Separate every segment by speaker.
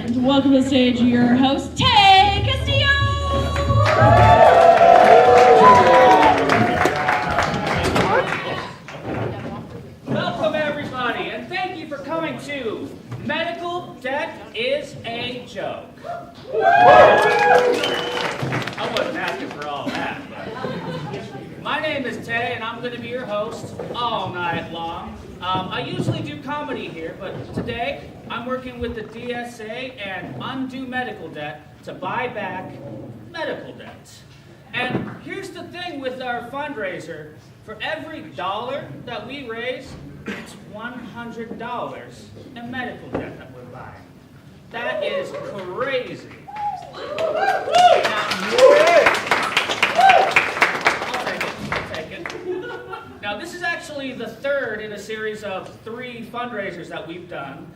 Speaker 1: And welcome to the stage your host, Tay Castillo!
Speaker 2: Welcome everybody, and thank you for coming to Medical Debt is a Joke. I wasn't asking for all that, but my name is Tay, and I'm going to be your host all night long. I usually do comedy here, but today I'm working with the DSA and Undo Medical Debt to buy back medical debt. And here's the thing with our fundraiser. For every dollar that we raise, it's $100 in medical debt that we're buying. That is crazy. I'll take it. Now, this is actually the third in a series of 3 fundraisers that we've done,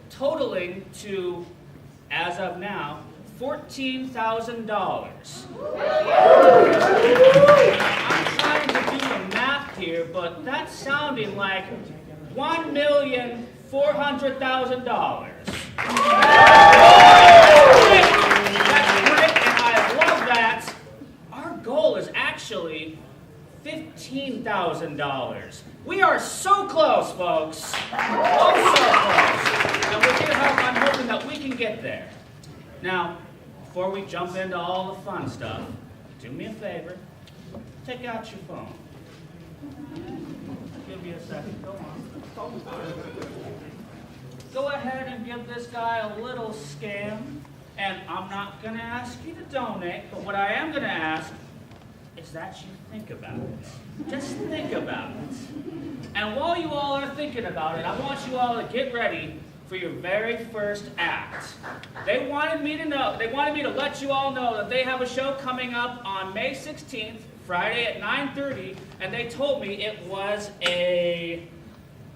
Speaker 2: totaling to, as of now, $14,000. I'm trying to do the math here, but that's sounding like $1,400,000. That's great, and I love that. Our goal is actually $15,000. We are so close, folks. Oh, so close. And with your help, I'm hoping that we can get there. Now, before we jump into all the fun stuff, do me a favor. Take out your phone. Give me a second. Go on. Go ahead and give this guy a little scam. And I'm not going to ask you to donate, but what I am going to ask is that you think about it. Just think about it. And while you all are thinking about it, I want you all to get ready for your very first act. They wanted me to let you all know that they have a show coming up on May 16th, Friday at 9:30, and they told me it was a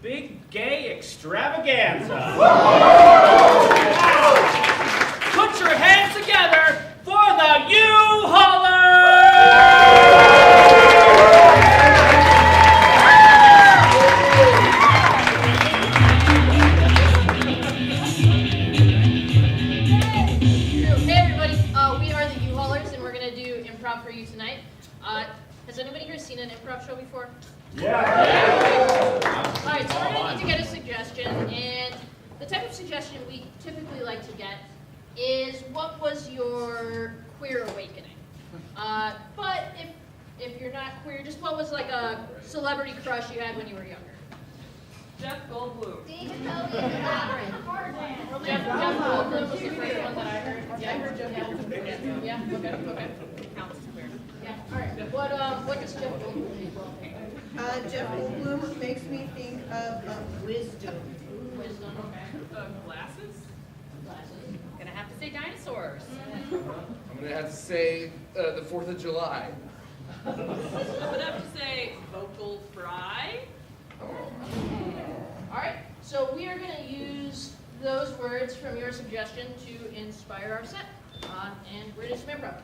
Speaker 2: big gay extravaganza. Put your hands together for the U-Hollers!
Speaker 3: For you tonight. Has anybody here seen an improv show before?
Speaker 4: Yeah.
Speaker 3: All right, so we're going to need to get a suggestion, and the type of suggestion we typically like to get is what was your queer awakening? But if you're not queer, just what was like a celebrity crush you had when you were younger?
Speaker 5: Jeff Goldblum.
Speaker 3: Jeff Goldblum was the first one that I heard. Yeah, I heard Jeff Goldblum. Yeah, okay. Counts as queer. Yeah, all right. What does Jeff Goldblum mean?
Speaker 6: Jeff Goldblum makes me think of wisdom.
Speaker 3: Wisdom, okay.
Speaker 5: Glasses?
Speaker 3: Glasses.
Speaker 5: Gonna have to say dinosaurs.
Speaker 4: I'm going to have to say the 4th of July.
Speaker 5: I'm gonna have to say vocal fry.
Speaker 3: All right, so we are going to use those words from your suggestion to inspire our set. And we're just improv.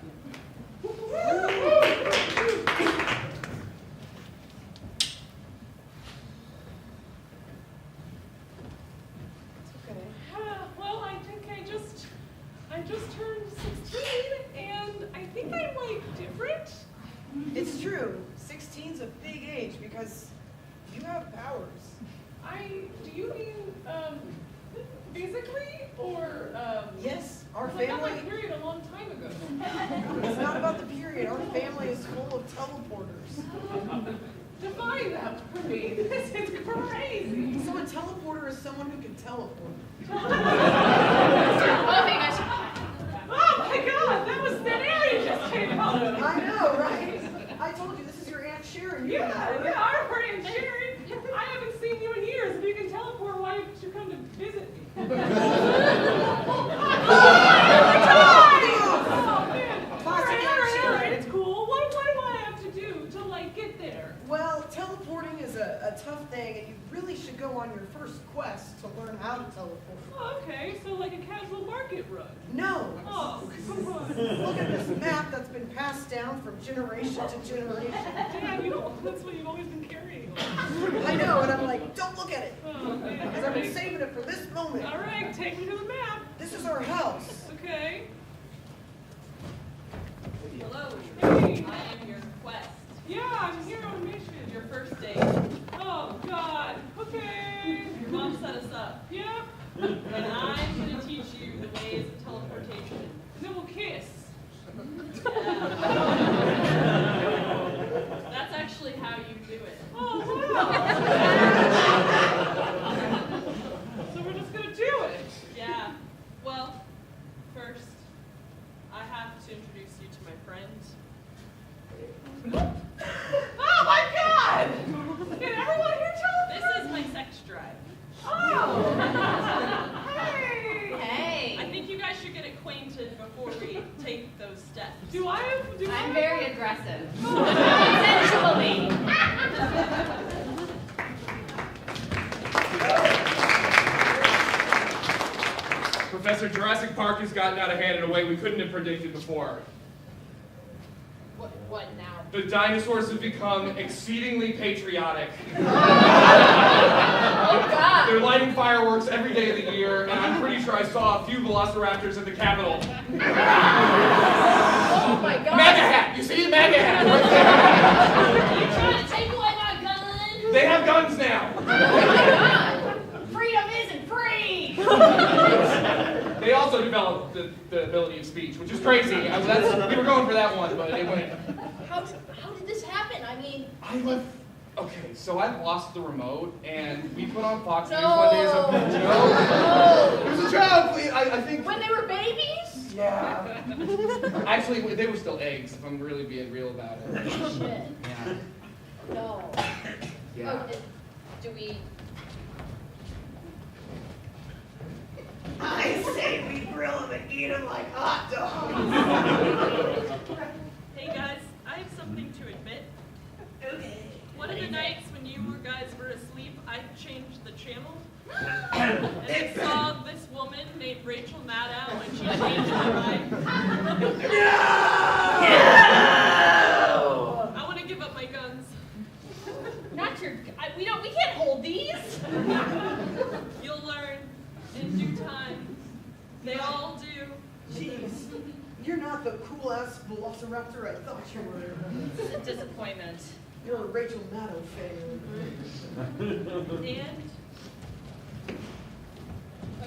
Speaker 5: Well, I think I just turned 16, and I think I'm like different.
Speaker 6: It's true. 16's a big age because you have powers.
Speaker 5: Do you mean physically or
Speaker 6: Yes, our
Speaker 5: I got my
Speaker 6: family.
Speaker 5: period a long time ago.
Speaker 6: It's not about the period. Our family is full of teleporters.
Speaker 5: Define that for me. This is crazy.
Speaker 6: So a teleporter is someone who can teleport.
Speaker 3: Okay, guys.
Speaker 5: Oh my God, that was thin air you just came out of.
Speaker 6: I know, right? I told you this is your Aunt Sharon. You remember?
Speaker 5: Yeah, I'm pretty Sharon. I haven't seen you in years. If you can teleport, why didn't you come to visit me? Oh man! All right, it's cool. What do I have to do to like get there?
Speaker 6: Well, teleporting is a tough thing, and you really should go on your first quest to learn how to teleport.
Speaker 5: Oh, okay, so like a casual market run.
Speaker 6: No.
Speaker 5: Oh, come on.
Speaker 6: Look at this map that's been passed down from generation to generation.
Speaker 5: Dad, that's what you've always been carrying.
Speaker 6: I know, and I'm like, don't look at it.
Speaker 5: Oh, man.
Speaker 6: Because I've been saving it for this moment.
Speaker 5: All right, take me to the map.
Speaker 6: This our house.
Speaker 5: Okay.
Speaker 7: Hello.
Speaker 5: Hey.
Speaker 7: I am your quest.
Speaker 5: Yeah, I'm here on a mission.
Speaker 7: Your first date.
Speaker 5: Oh, God. Okay.
Speaker 7: Your mom set us up.
Speaker 5: Yep.
Speaker 7: And I'm going to teach you the ways of teleportation.
Speaker 5: And then we'll kiss.
Speaker 7: That's actually how you do it.
Speaker 5: Oh, wow. So we're just going to do it.
Speaker 7: Yeah. Well, first, I have to introduce you to my friend.
Speaker 5: Oh, my God. Can everyone here tell
Speaker 7: This is my sex drive.
Speaker 5: Oh. Hey.
Speaker 3: Hey.
Speaker 7: I think you guys should get acquainted before we take those steps.
Speaker 1: I'm very aggressive.
Speaker 3: Sensually.
Speaker 4: Professor, Jurassic Park has gotten out of hand in a way we couldn't have predicted before.
Speaker 3: What now?
Speaker 4: The dinosaurs have become exceedingly patriotic.
Speaker 3: Oh, God.
Speaker 4: They're lighting fireworks every day of the year, and I'm pretty sure I saw a few velociraptors at the Capitol.
Speaker 3: Oh, my God.
Speaker 4: MAGA hat! You see? MAGA hat! Right
Speaker 3: You're trying to take away my gun.
Speaker 4: there. They have guns now.
Speaker 3: Oh, my God. Freedom isn't free.
Speaker 4: They also developed the ability of speech, which is crazy. We were going for that one, but it went.
Speaker 3: How did this happen? I mean,
Speaker 4: Okay, so I lost the remote, and we put on Fox News
Speaker 3: No.
Speaker 4: one day as a joke.
Speaker 3: No.
Speaker 4: It was a joke. I think.
Speaker 3: when they were babies?
Speaker 6: Yeah.
Speaker 4: Actually, they were still eggs. If I'm really being real about it.
Speaker 3: Shit.
Speaker 4: Yeah.
Speaker 3: No.
Speaker 4: Yeah.
Speaker 3: Oh, do we?
Speaker 6: I say we grill them and eat them like hot dogs.
Speaker 7: Hey guys, I have something to admit.
Speaker 6: Okay.
Speaker 7: One of the nights when you guys were asleep, I changed the channel. And I saw this woman named Rachel Maddow, and she changed my life.
Speaker 6: No!
Speaker 7: I want to give up my guns.
Speaker 3: Not your. We can't hold these.
Speaker 7: You'll learn in due time. They all do.
Speaker 6: Jeez. You're not the cool-ass velociraptor I thought you were.
Speaker 3: It's a disappointment.
Speaker 6: You're a Rachel Maddow fan.
Speaker 7: And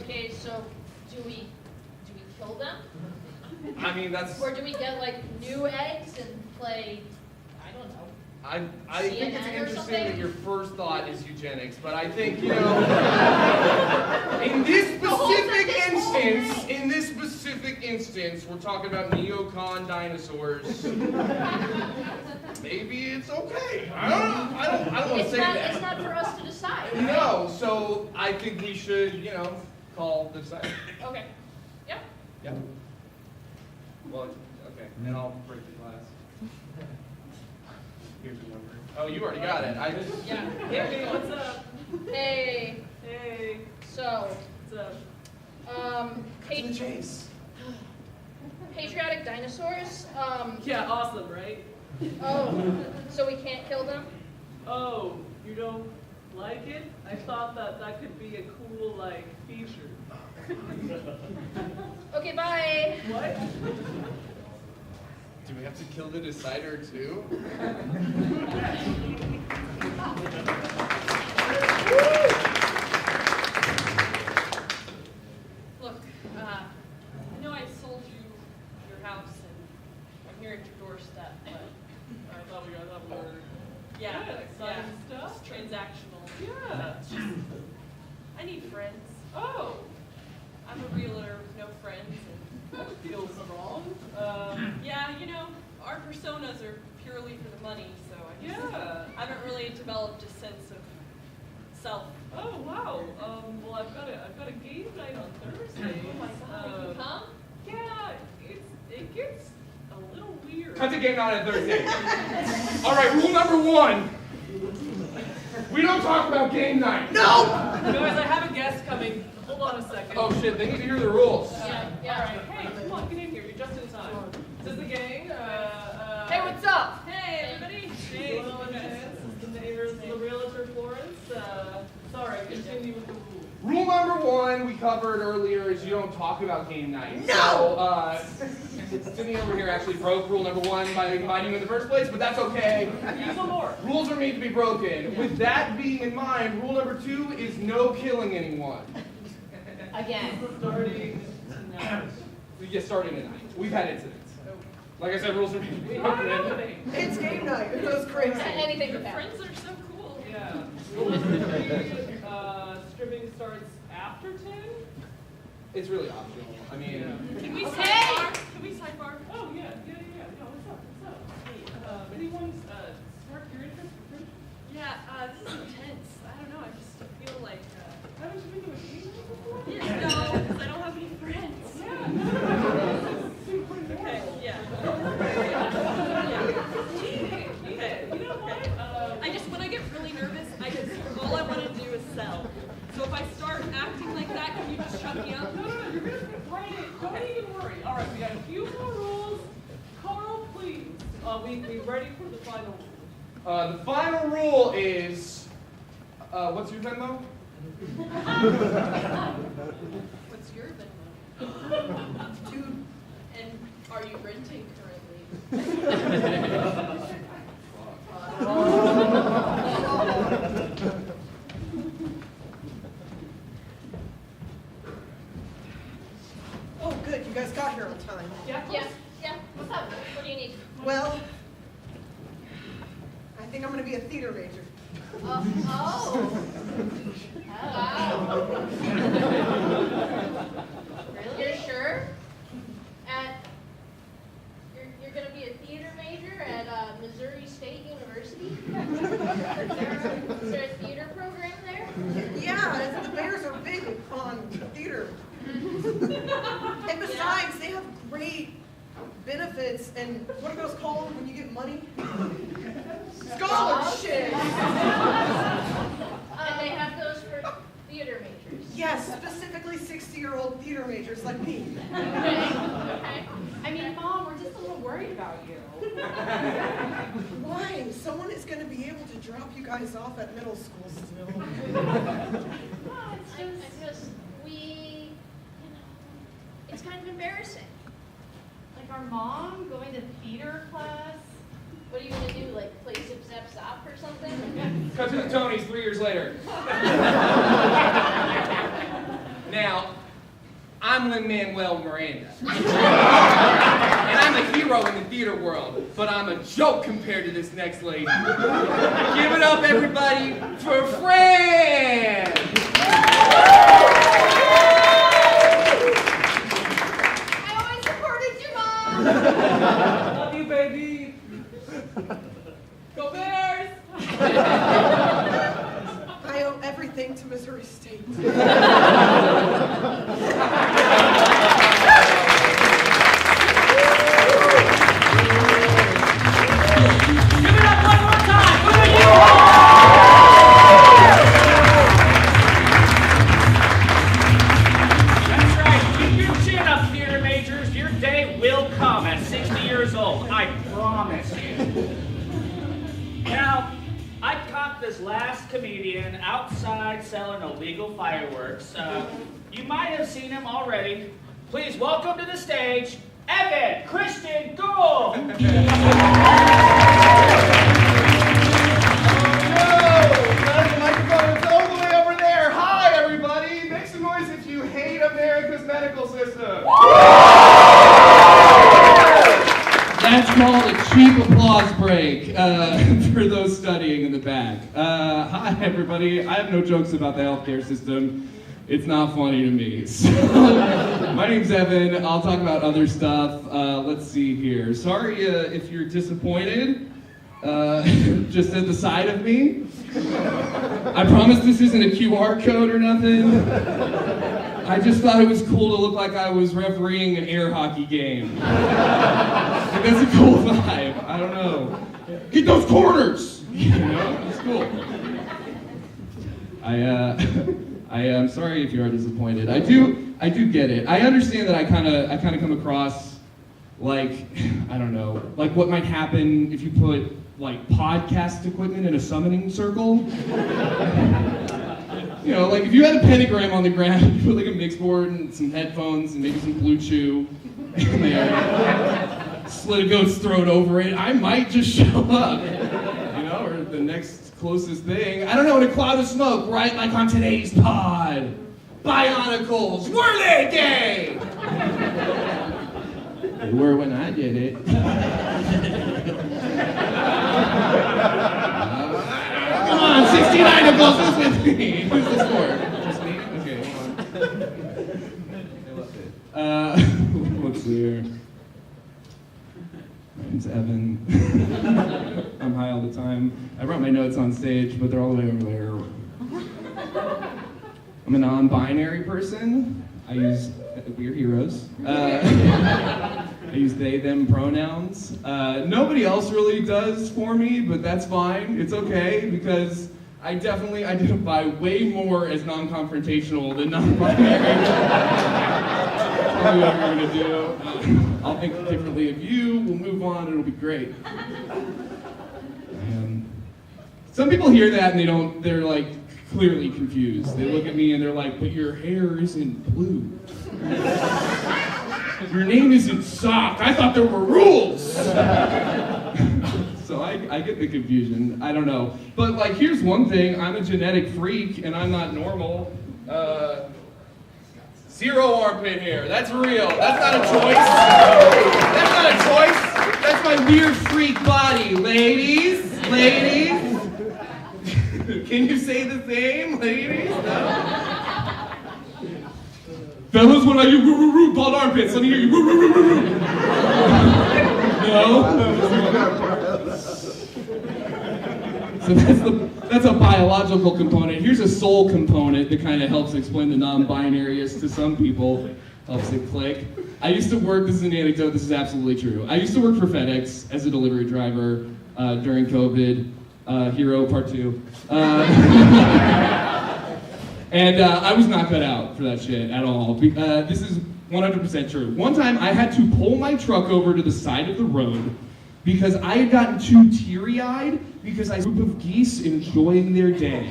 Speaker 3: Okay, so do we kill them,
Speaker 4: I mean, that's.
Speaker 3: or do we get like new eggs and play? I don't know.
Speaker 4: I think it's
Speaker 3: CNN or
Speaker 4: interesting
Speaker 3: something?
Speaker 4: that your first thought is eugenics, but I think, in this specific instance, we're talking about neocon dinosaurs. Maybe it's okay. I don't want to say that.
Speaker 3: It's not for us to decide. Right?
Speaker 4: No, so I think we should, call the decider.
Speaker 3: Okay. Yep.
Speaker 4: Yep. Well, okay, then I'll break the glass. Here's your number. Oh, you already got it.
Speaker 3: Yeah.
Speaker 7: hey, what's up?
Speaker 3: Hey.
Speaker 7: Hey,
Speaker 3: So,
Speaker 7: what's up?
Speaker 6: The chase.
Speaker 3: patriotic dinosaurs.
Speaker 7: Yeah, awesome, right?
Speaker 3: Oh, so we can't kill them?
Speaker 7: Oh, you don't like it? I thought that could be a cool, feature.
Speaker 3: Okay, bye.
Speaker 7: What?
Speaker 4: Do we have to kill the decider too?
Speaker 7: Look, I know I sold you your house and I'm here at your doorstep, but I thought we were yeah,
Speaker 5: Good, exciting stuff.
Speaker 7: just transactional.
Speaker 5: Yeah.
Speaker 7: It's just, I need friends.
Speaker 5: Oh,
Speaker 7: I'm a realtor with no friends, and
Speaker 5: that feels wrong.
Speaker 7: yeah, our personas are purely for the money, so I haven't really developed a sense of self.
Speaker 5: Oh wow. Well, I've got a game night on Thursday.
Speaker 7: Oh my God, you come?
Speaker 5: Yeah, it gets a little weird.
Speaker 4: Cut the game out on Thursday. All right, rule number 1. We don't talk about game night.
Speaker 6: No!
Speaker 5: Guys, I have a guest coming. Hold on a second.
Speaker 4: Oh shit, they need to hear the rules.
Speaker 3: Yeah.
Speaker 5: All right. Hey, come on, get in here. You're just in time. This is the gang.
Speaker 3: Hey, what's up?
Speaker 5: Hey, everybody. Hey, this is the neighbors of the realtor, Florence. Sorry, continue with the rules.
Speaker 4: Rule number 1 we covered earlier is you don't talk about game night.
Speaker 6: No!
Speaker 4: So, Sydney over here actually broke rule number 1 by inviting you in the first place, but that's okay. Rules are made to be broken. With that being in mind, rule number 2 is no killing anyone.
Speaker 1: Again.
Speaker 4: Starting tonight. We've had incidents. Like I said, rules are made to be broken.
Speaker 6: It's game night. It goes crazy.
Speaker 3: Anything
Speaker 7: Your
Speaker 3: but that.
Speaker 7: friends are so cool.
Speaker 5: Yeah. Stripping starts after 10?
Speaker 4: It's really optional. I mean,
Speaker 7: Can we
Speaker 3: Okay.
Speaker 7: sidebar? Can we sidebar?
Speaker 5: Oh, yeah. No, what's up? Hey, anyone's sparked your interest in friendship?
Speaker 7: Yeah, this is intense. I don't know, I just feel like,
Speaker 5: Haven't you been to a game night before?
Speaker 7: yeah, no, because I don't have any friends. Okay, yeah. Okay.
Speaker 5: You know what?
Speaker 7: I just, when I get really nervous, all I want to do is sell. So if I start acting like that, can you just shut me up?
Speaker 5: No, you're gonna write it. Don't even worry. All right, we got a few more rules. Carl, please. We ready for the final rule?
Speaker 4: the final rule is, what's your Venmo?
Speaker 7: What's your Venmo?
Speaker 6: Dude,
Speaker 7: And are you renting currently?
Speaker 6: oh good, you guys got here on time.
Speaker 3: Yeah. What's up? What do you need?
Speaker 6: Well, I think I'm gonna be a theater major.
Speaker 3: Oh. Wow. Really? You're sure? You're going to be a theater major at Missouri State University? Is there a theater program there?
Speaker 6: Yeah, the Bears are big on theater. And besides, they have great benefits, and what are those called when you get money? Scholarships!
Speaker 3: And they have those for theater majors.
Speaker 6: Yes, specifically 60-year-old theater majors like me.
Speaker 3: Okay.
Speaker 1: I mean, Mom, we're just a little worried about you.
Speaker 6: Why? Someone is going to be able to drop you guys off at middle school still.
Speaker 3: It's kind of embarrassing.
Speaker 1: Like our mom going to theater class.
Speaker 3: What are you going to do, like play Zip Zap Zop or something?
Speaker 4: Cut to the Tonys 3 years later. Now, I'm Lin-Manuel Miranda. And I'm a hero in the theater world, but I'm a joke compared to this next lady. Give it up, everybody, for Fran!
Speaker 3: I always supported you, Mom!
Speaker 5: Love you, baby. Go Bears!
Speaker 6: I owe everything to Missouri State.
Speaker 2: This last comedian outside selling illegal fireworks. You might have seen him already. Please welcome to the stage, Evan Christian Goldt.
Speaker 4: Oh no! Guys, the microphone is all the way over there. Hi, everybody. Make some noise if you hate America's medical system.
Speaker 8: That's called a cheap applause break for those studying in the back. Hi, everybody. I have no jokes about the healthcare system. It's not funny to me. So, my name's Evan. I'll talk about other stuff. Let's see here. Sorry if you're disappointed. Just at the side of me. I promise this isn't a QR code or nothing. I just thought it was cool to look like I was refereeing an air hockey game. Like, that's a cool vibe. I don't know. Get those corners! You know, it's cool. I am sorry if you are disappointed. I do get it. I understand that I kind of come across like, I don't know, like what might happen if you put like podcast equipment in a summoning circle. You know, like if you had a pentagram on the ground, you put like a mix board and some headphones and maybe some Blue Chew in there, slit a goat's throat over it, I might just show up. You know, or the next closest thing, I don't know, in a cloud of smoke, right? Like on today's pod. Bionicles, were they gay? They were when I did it. Come on, 69 Nichols, who's with me? Who's this for? Just me? Okay, hold on. Let's see here. My name's Evan. I'm high all the time. I brought my notes on stage, but they're all the way over there. I'm a non-binary person. We're heroes. I use they, them pronouns. Nobody else really does for me, but that's fine. It's okay, because I definitely identify way more as non-confrontational than non-binary. Tell me what we're gonna do. I'll think differently of you, we'll move on, it'll be great. Some people hear that and they're like, clearly confused. They look at me and they're like, but your hair isn't blue. Your name isn't Sock. I thought there were rules. So I get the confusion. I don't know. But like, here's one thing. I'm a genetic freak and I'm not normal. 0 armpit hair. That's real. That's not a choice. That's not a choice. That's my weird freak body. Ladies. Can you say the same, ladies? No? Fellas, when I do woo-woo-woo, bald armpits, let me hear you woo-woo-woo-woo. No? So that's a biological component. Here's a soul component that kind of helps explain the non-binaries to some people. Helps it click. I used to work, this is an anecdote, this is absolutely true. I used to work for FedEx as a delivery driver during COVID. Hero Part 2. And I was not cut out for that shit at all. This is 100% true. One time I had to pull my truck over to the side of the road because I had gotten too teary-eyed because I saw a group of geese enjoying their day.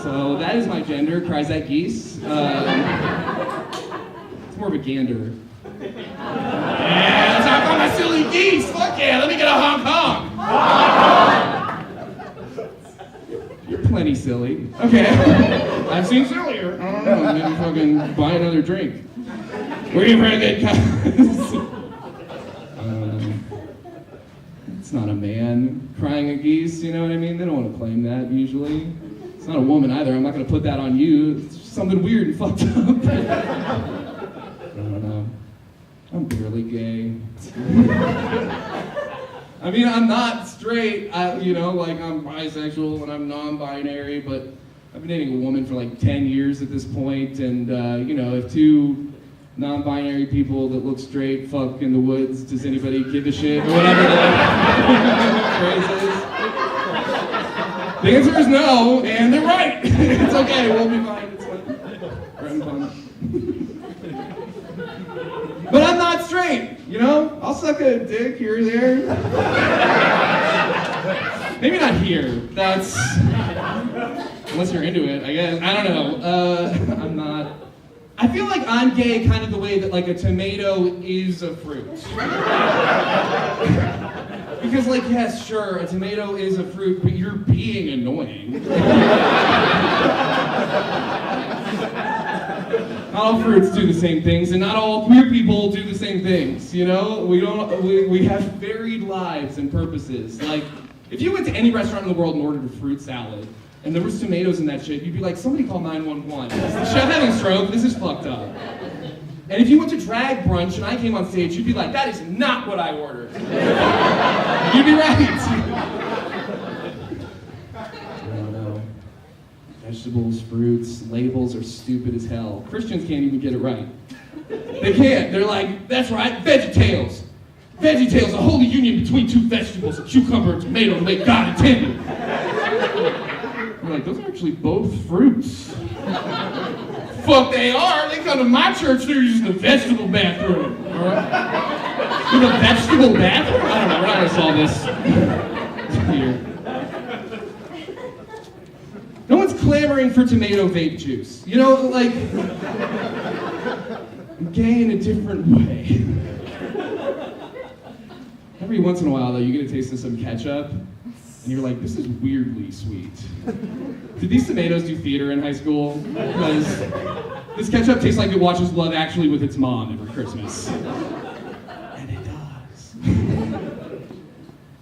Speaker 8: So that is my gender, cries at geese. It's more of a gander. Yeah, let's honk on my silly geese! Fuck yeah, let me get a honk honk! You're plenty silly. Okay. I've seen sillier. I don't know, maybe fucking buy another drink. Where are you for a good cause? It's not a man crying at geese, you know what I mean? They don't want to claim that usually. It's not a woman either, I'm not going to put that on you. It's just something weird and fucked up. I don't know. I'm barely gay. I mean, I'm not straight, I'm bisexual and I'm non-binary, but I've been dating a woman for like 10 years at this point, and if two non-binary people that look straight fuck in the woods, does anybody give a shit? Or whatever the phrase is. The answer is no, and they're right. It's okay, we'll be fine, it's fine. We're having fun. But I'm not straight, you know? I'll suck a dick here or there. Maybe not here. That's... Unless you're into it, I guess. I don't know. I'm not... I feel like I'm gay kind of the way that, like, a tomato is a fruit. Because, like, yes, sure, a tomato is a fruit, but you're being annoying. Not all fruits do the same things, and not all queer people do the same things, you know? We have varied lives and purposes. Like, if you went to any restaurant in the world and ordered a fruit salad, and there was tomatoes in that shit, you'd be like, somebody call 911. Chef having a stroke, this is fucked up. And if you went to drag brunch and I came on stage, you'd be like, that is not what I ordered. You'd be right. Vegetables, fruits, labels are stupid as hell. Christians can't even get it right. They can't. They're like, that's right, VeggieTales. VeggieTales, a holy union between two vegetables, a cucumber and tomato, the way God intended. We're like, those are actually both fruits. Fuck, they are. They come to my church, they're using the vegetable bathroom. All right? With a vegetable bathroom? I don't know, we're not gonna solve this. Here. No one's clamoring for tomato vape juice. You know, like, I'm gay in a different way. Every once in a while, though, you get a taste of some ketchup, and you're like, this is weirdly sweet. Did these tomatoes do theater in high school? Because this ketchup tastes like it watches Love Actually with its mom every Christmas. And it does.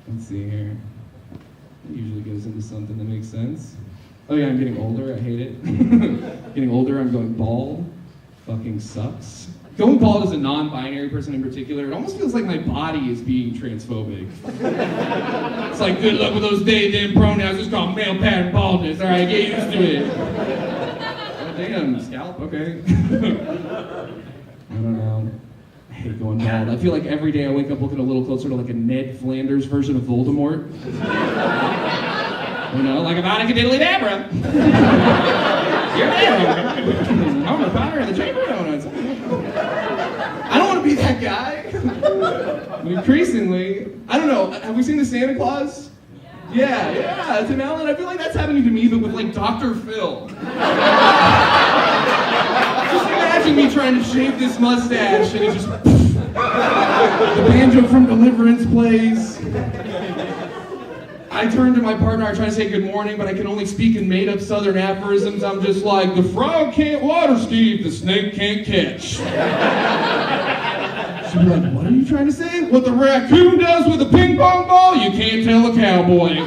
Speaker 8: Let's see here. It usually goes into something that makes sense. Oh yeah, I'm getting older, I hate it. Getting older, I'm going bald. Fucking sucks. Going bald as a non-binary person in particular, it almost feels like my body is being transphobic. It's like, good luck with those they, them pronouns, it's called male pattern baldness. All right, get used to it. Oh, damn, scalp, okay. I don't know. I hate going bald. I feel like every day I wake up looking a little closer to like a Ned Flanders version of Voldemort. You know, like about a diddly-dabra. You're there. I'm the power of the chamber donuts. I don't want to be that guy. But increasingly, I don't know, have we seen the Santa Claus? Yeah, Tim Allen. I feel like that's happening to me, but with like Dr. Phil. Just imagine me trying to shave this mustache and it just... The banjo from Deliverance plays. I turn to my partner, I try to say good morning, but I can only speak in made-up Southern aphorisms. I'm just like, the frog can't water, Steve, the snake can't catch. She'd be like, what are you trying to say? What the raccoon does with a ping pong ball, you can't tell a cowboy.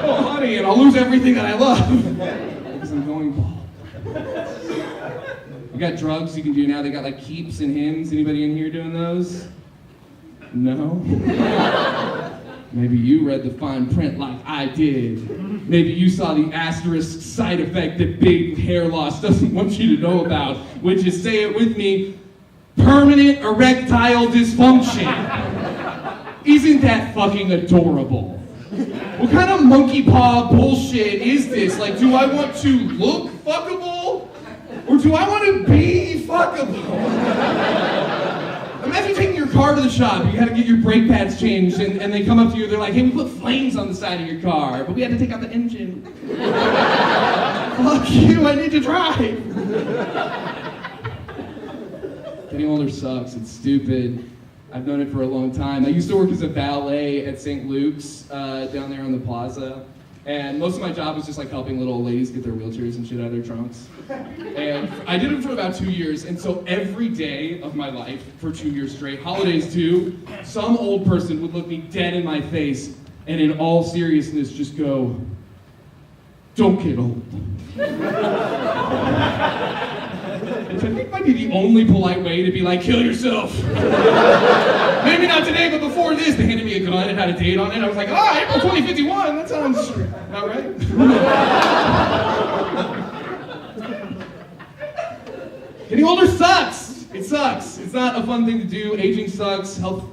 Speaker 8: Oh, honey, and I'll lose everything that I love. Because I'm going bald. We got drugs you can do now. They got like keeps and hymns. Anybody in here doing those? No? Maybe you read the fine print like I did. Maybe you saw the asterisk side effect that big hair loss doesn't want you to know about, which is, say it with me, permanent erectile dysfunction. Isn't that fucking adorable? What kind of monkey paw bullshit is this? Like, do I want to look fuckable? Or do I want to be fuckable? Imagine taking your car to the shop, you had to get your brake pads changed, and they come up to you, they're like, hey, we put flames on the side of your car, but we had to take out the engine. Fuck you, I need to drive. Getting older sucks, it's stupid. I've known it for a long time. I used to work as a valet at St. Luke's, down there on the plaza. And most of my job was just like helping little old ladies get their wheelchairs and shit out of their trunks. And I did it for about 2 years, and so every day of my life, for 2 years straight, holidays too, some old person would look me dead in my face and in all seriousness just go, don't get old. Which I think might be the only polite way to be like, kill yourself. Maybe not today, but before this, they handed me a gun, it had a date on it. I was like, April 2051, that sounds about right. Getting older sucks. It sucks. It's not a fun thing to do. Aging sucks. Health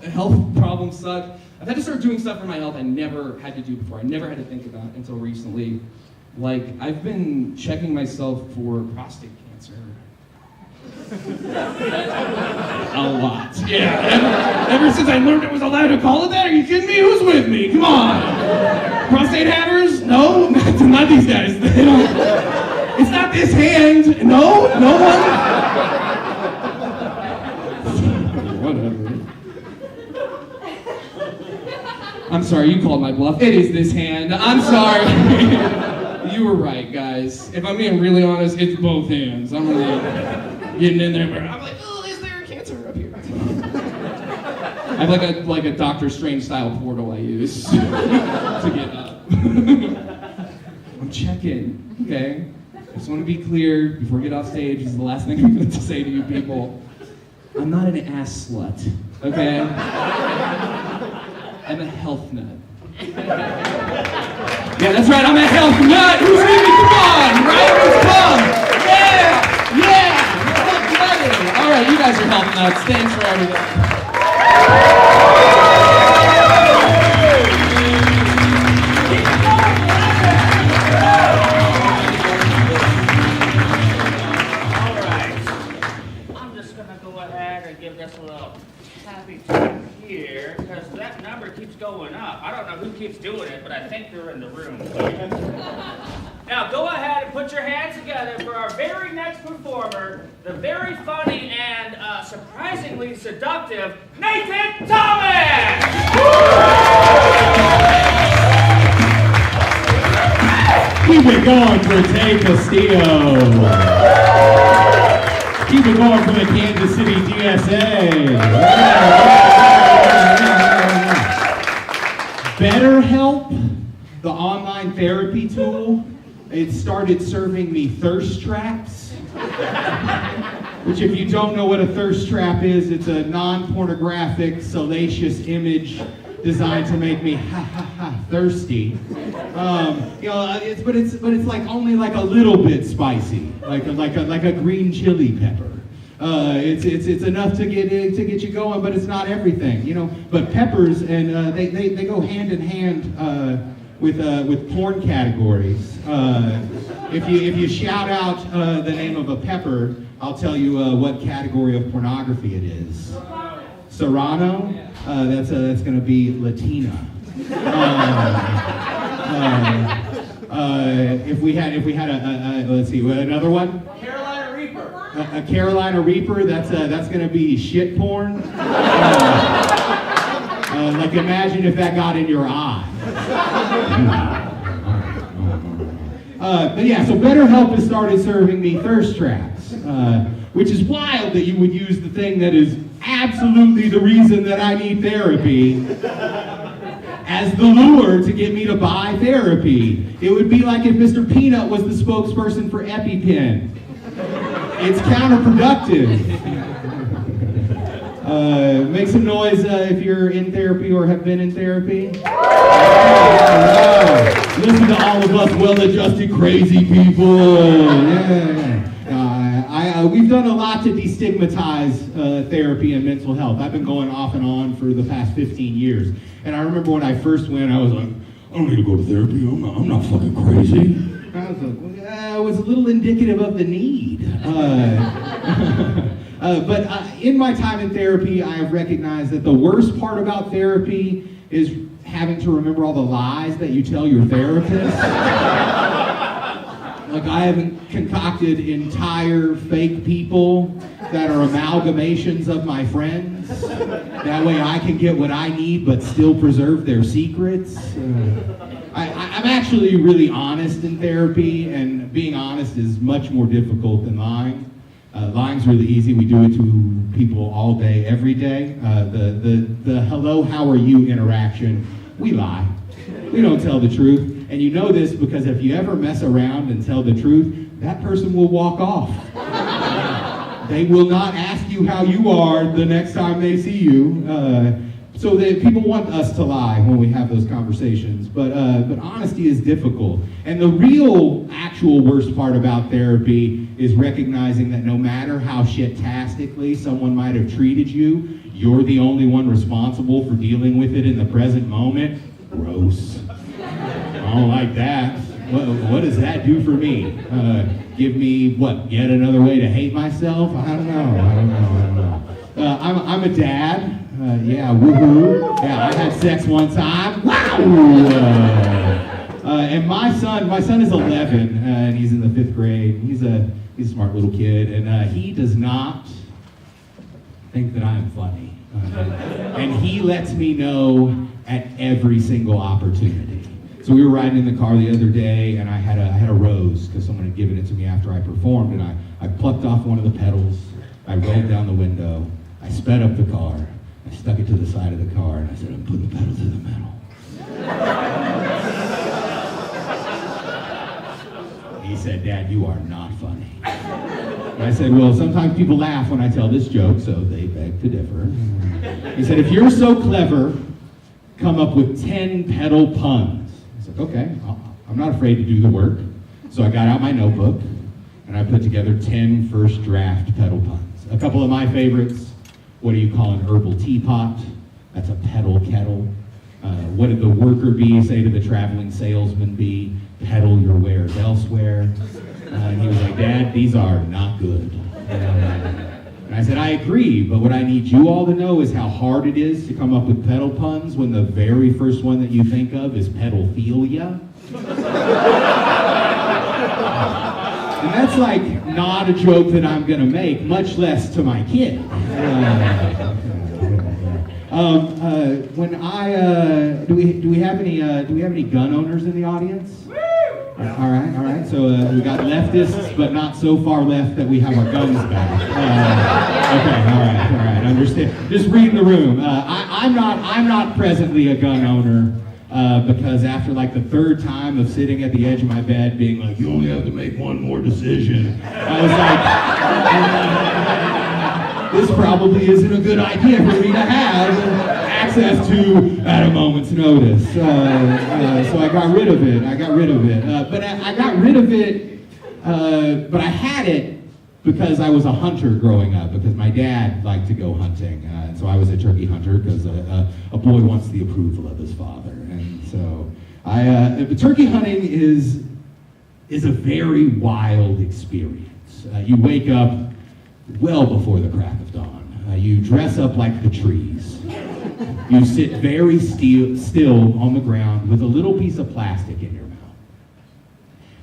Speaker 8: problems suck. I've had to start doing stuff for my health I never had to do before. I never had to think about until recently. Like, I've been checking myself for prostate cancer. A lot. Yeah. Ever since I learned it was allowed to call it that, are you kidding me? Who's with me? Come on. Prostate havers? No, not these guys. They don't. It's not this hand. No one. Whatever. I'm sorry, you called my bluff. It is this hand. I'm sorry. You were right, guys. If I'm being really honest, it's both hands. I'm really getting in there where I'm like, oh, is there a cancer up here? I have like a Doctor Strange style portal I use to get up. I'm checking, okay? I just want to be clear before I get off stage. This is the last thing I'm going to say to you people. I'm not an ass slut, okay? I'm a health nut. Yeah, that's right, I'm a health nut! Who's with me? Come on, right? Who's come? Yeah! Health nutting! All right, you guys are health nuts. Thanks for everything.
Speaker 2: All right, I'm just gonna go ahead and give this a little happy tune here. here, because that number keeps going up. I don't know who keeps doing it, but I think they're in the room. Now, go ahead and put your hands together for our very next performer, the very funny and surprisingly seductive Nathan Thomas!
Speaker 8: Keep it going for Tay Castillo. Keep it going for the Kansas City DSA. BetterHelp, the online therapy tool, it started serving me thirst traps. Which, if you don't know what a thirst trap is, it's a non-pornographic, salacious image designed to make me thirsty. But it's like only like a little bit spicy, like a green chili pepper. It's enough to get you going, but it's not everything, you know. But peppers and they go hand in hand with porn categories. If you shout out the name of a pepper, I'll tell you what category of pornography it is. Serrano. That's going to be Latina. If we had a let's see, another one.
Speaker 4: Carolina Reaper.
Speaker 8: A Carolina Reaper. That's going to be shit porn. Like, imagine if that got in your eye. But yeah, so BetterHelp has started serving me thirst traps, which is wild that you would use the thing that is absolutely the reason that I need therapy as the lure to get me to buy therapy. It would be like if Mr. Peanut was the spokesperson for EpiPen. It's counterproductive. Make some noise if you're in therapy or have been in therapy. Listen to all of us well-adjusted crazy people. We've done a lot to destigmatize therapy and mental health. I've been going off and on for the past 15 years. And I remember when I first went, I was like, I don't need to go to therapy. I'm not fucking crazy. I was like, it was a little indicative of the need. But in my time in therapy, I have recognized that the worst part about therapy is having to remember all the lies that you tell your therapist. Like, I have concocted entire fake people that are amalgamations of my friends. That way I can get what I need but still preserve their secrets. I'm actually really honest in therapy, and being honest is much more difficult than lying. Lying's really easy. We do it to people all day, every day. The hello, how are you interaction, we lie. We don't tell the truth. And you know this because if you ever mess around and tell the truth, that person will walk off. They will not ask you how you are the next time they see you. So that people want us to lie when we have those conversations, but honesty is difficult. And the real, actual worst part about therapy is recognizing that no matter how shit-tastically someone might have treated you, you're the only one responsible for dealing with it in the present moment. Gross. I don't like that. What does that do for me? Give me, what, yet another way to hate myself? I don't know. I'm a dad. Yeah, woohoo. Yeah, I had sex one time. Wow! And my son is 11, and he's in the 5th grade. He's a smart little kid, and he does not think that I am funny. And he lets me know at every single opportunity. So we were riding in the car the other day, and I had a rose because someone had given it to me after I performed, and I plucked off one of the petals. I rolled down the window. I sped up the car. I stuck it to the side of the car, and I said, I'm putting the pedal to the metal. He said, Dad, you are not funny. And I said, well, sometimes people laugh when I tell this joke, so they beg to differ. He said, if you're so clever, come up with 10 pedal puns. I said, okay, I'm not afraid to do the work. So I got out my notebook, and I put together 10 first draft pedal puns. A couple of my favorites. What do you call an herbal teapot? That's a pedal kettle. What did the worker bee say to the traveling salesman bee? Peddle your wares elsewhere. And he was like, Dad, these are not good. And I
Speaker 9: I said, I agree, but what I need you all to know is how hard it is to come up with pedal puns when the very first one that you think of is pedophilia. And that's like not a joke that I'm gonna make, much less to my kid. When I do we have any gun owners in the audience? All right. So we got leftists, but not so far left that we have our guns back. Okay, all right. Understand. Just reading the room. I'm not presently a gun owner because after like the third time of sitting at the edge of my bed, being like, "You only have to make one more decision," I was like, "This probably isn't a good idea for me to have access to at a moment's notice." So I got rid of it. But I got rid of it, but I had it because I was a hunter growing up, because my dad liked to go hunting. And so I was a turkey hunter because a boy wants the approval of his father. And so turkey hunting is a very wild experience. You wake up well before the crack of dawn. You dress up like the trees. You sit very still on the ground with a little piece of plastic in your mouth.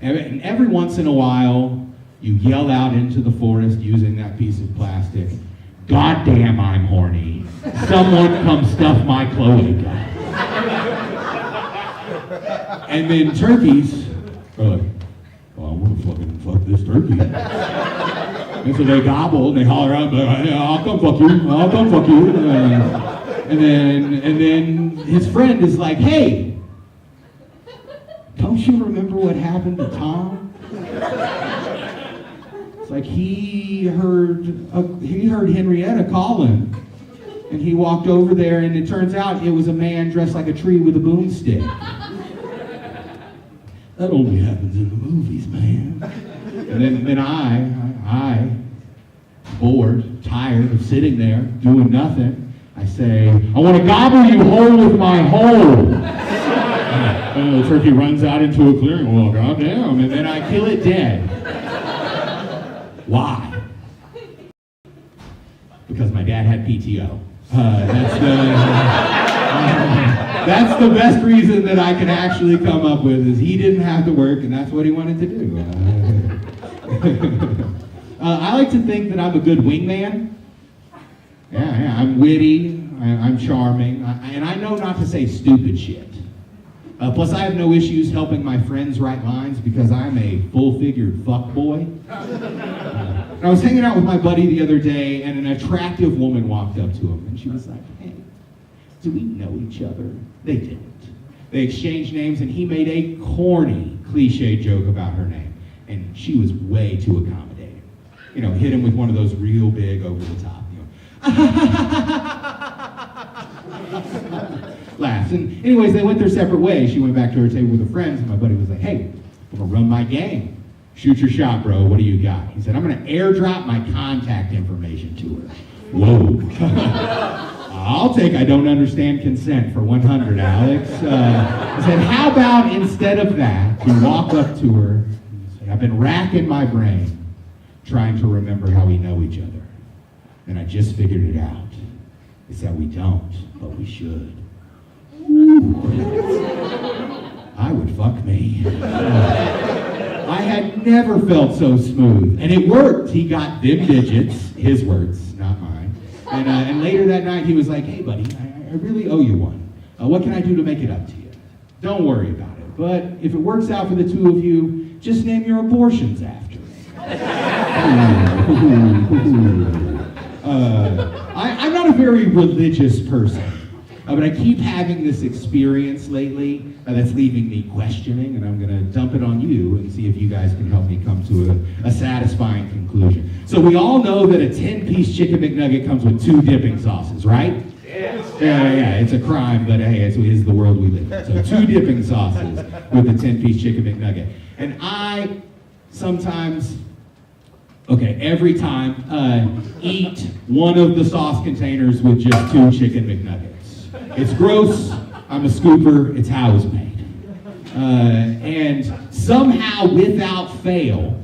Speaker 9: And every once in a while, you yell out into the forest using that piece of plastic, "God damn, I'm horny. Someone come stuff my cloaca." And then turkeys are like, "Oh, I'm gonna fuck this turkey." And so they gobble and they holler out, "I'll come fuck you. And then his friend is like, "Hey, don't you remember what happened to Tom?" It's like he heard Henrietta calling, and he walked over there, and it turns out it was a man dressed like a tree with a boomstick. That only happens in the movies, man. And then I, bored, tired of sitting there doing nothing, I say, "I want to gobble you whole with my hole." And the turkey runs out into a clearing. Well, goddamn, and then I kill it dead. Why? Because my dad had PTO. That's the best reason that I can actually come up with, is he didn't have to work, and that's what he wanted to do. I like to think that I'm a good wingman. Yeah, I'm witty, I'm charming, and I know not to say stupid shit. Plus, I have no issues helping my friends write lines because I'm a full-figured fuckboy. I was hanging out with my buddy the other day, and an attractive woman walked up to him, and she was like, "Hey, do we know each other?" They didn't. They exchanged names, and he made a corny, cliche joke about her name, and she was way too accommodating. You know, hit him with one of those real big, over-the-top, laughs. And anyways, they went their separate ways. She went back to her table with her friends, and my buddy was like, "Hey, I'm gonna run my game. Shoot your shot, bro. What do you got?" He said, "I'm gonna airdrop my contact information to her." Whoa. I'll take "I don't understand consent" for 100, Alex. I said, "How about instead of that, you walk up to her and say, I've been racking my brain trying to remember how we know each other. And I just figured it out. It's that we don't, but we should." Ooh. I would fuck me. I had never felt so smooth. And it worked. He got them digits, his words, not mine. And later that night he was like, "Hey buddy, I really owe you one. What can I do to make it up to you? Don't worry about it. But if it works out for the two of you, just name your abortions after it." I'm not a very religious person, but I keep having this experience lately that's leaving me questioning, and I'm going to dump it on you and see if you guys can help me come to a satisfying conclusion. So we all know that a 10-piece chicken McNugget comes with 2 dipping sauces, right? Yes. Yeah, it's a crime, but hey, it is the world we live in. So 2 dipping sauces with a 10-piece chicken McNugget. And I sometimes... every time, eat one of the sauce containers with just 2 chicken McNuggets. It's gross, I'm a scooper, it's how it's made. And somehow, without fail,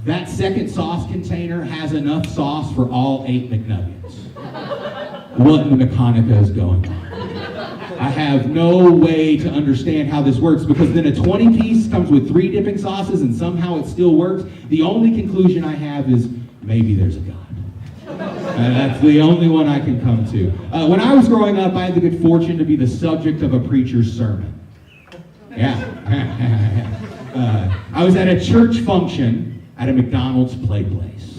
Speaker 9: that second sauce container has enough sauce for all 8 McNuggets. What in the Mechanica is going on? I have no way to understand how this works, because then a 20-piece comes with 3 dipping sauces and somehow it still works. The only conclusion I have is maybe there's a God. That's the only one I can come to. When I was growing up, I had the good fortune to be the subject of a preacher's sermon. Yeah. I was at a church function at a McDonald's play place.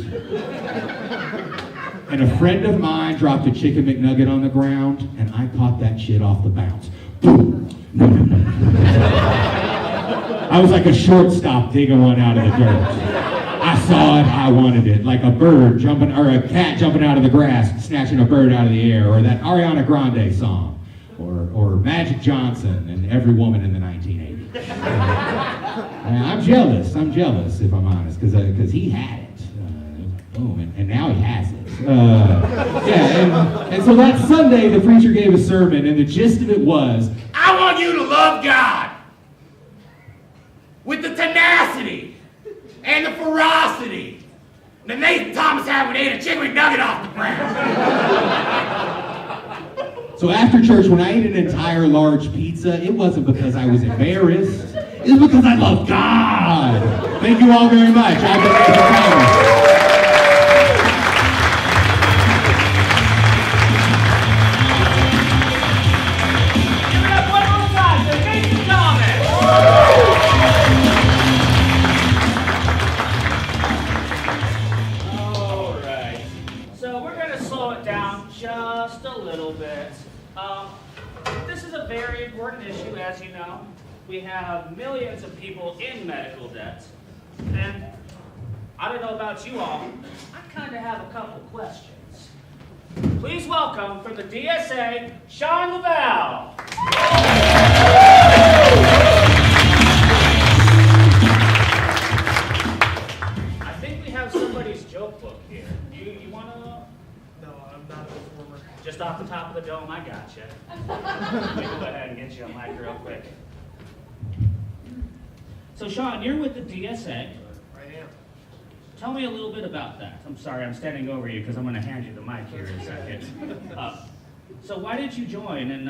Speaker 9: And a friend of mine dropped a chicken McNugget on the ground, and I caught that shit off the bounce. I was like a shortstop digging one out of the dirt. I saw it, I wanted it, like a bird jumping, or a cat jumping out of the grass, snatching a bird out of the air, or that Ariana Grande song, or Magic Johnson and Every Woman in the 1980s. I'm jealous, if I'm honest, because he had it. Boom, and now he has it. And so that Sunday, the preacher gave a sermon, and the gist of it was, I want you to love God with the tenacity and the ferocity that Nathan Thomas had when he ate a chicken McNugget off the ground. So after church, when I ate an entire large pizza, it wasn't because I was embarrassed. It was because I love God. Thank you all very much. I've been Nathan Thomas.
Speaker 2: Just a little bit. This is a very important issue, as you know. We have millions of people in medical debt. And I don't know about you all, I kind of have a couple questions. Please welcome from the DSA, Sean Lavelle. I think we have somebody's joke book here. You want to...
Speaker 10: No, I'm not a performer.
Speaker 2: Just off the top of the dome, I gotcha. Let me go ahead and get you a mic real quick. So Sean, you're with the DSA.
Speaker 10: I am.
Speaker 2: Tell me a little bit about that. I'm sorry, I'm standing over you because I'm going to hand you the mic here in a second. So why did you join? And,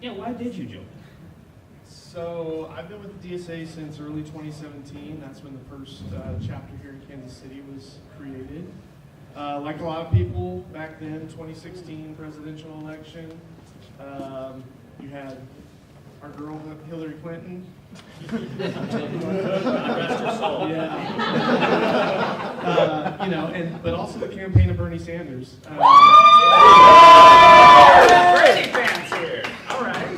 Speaker 2: why did you join?
Speaker 10: So I've been with the DSA since early 2017. That's when the first chapter here in Kansas City was created. Like a lot of people back then, 2016 presidential election, you had our girl Hillary Clinton. Yeah. But also the campaign of Bernie Sanders.
Speaker 2: Brady fans here. All right.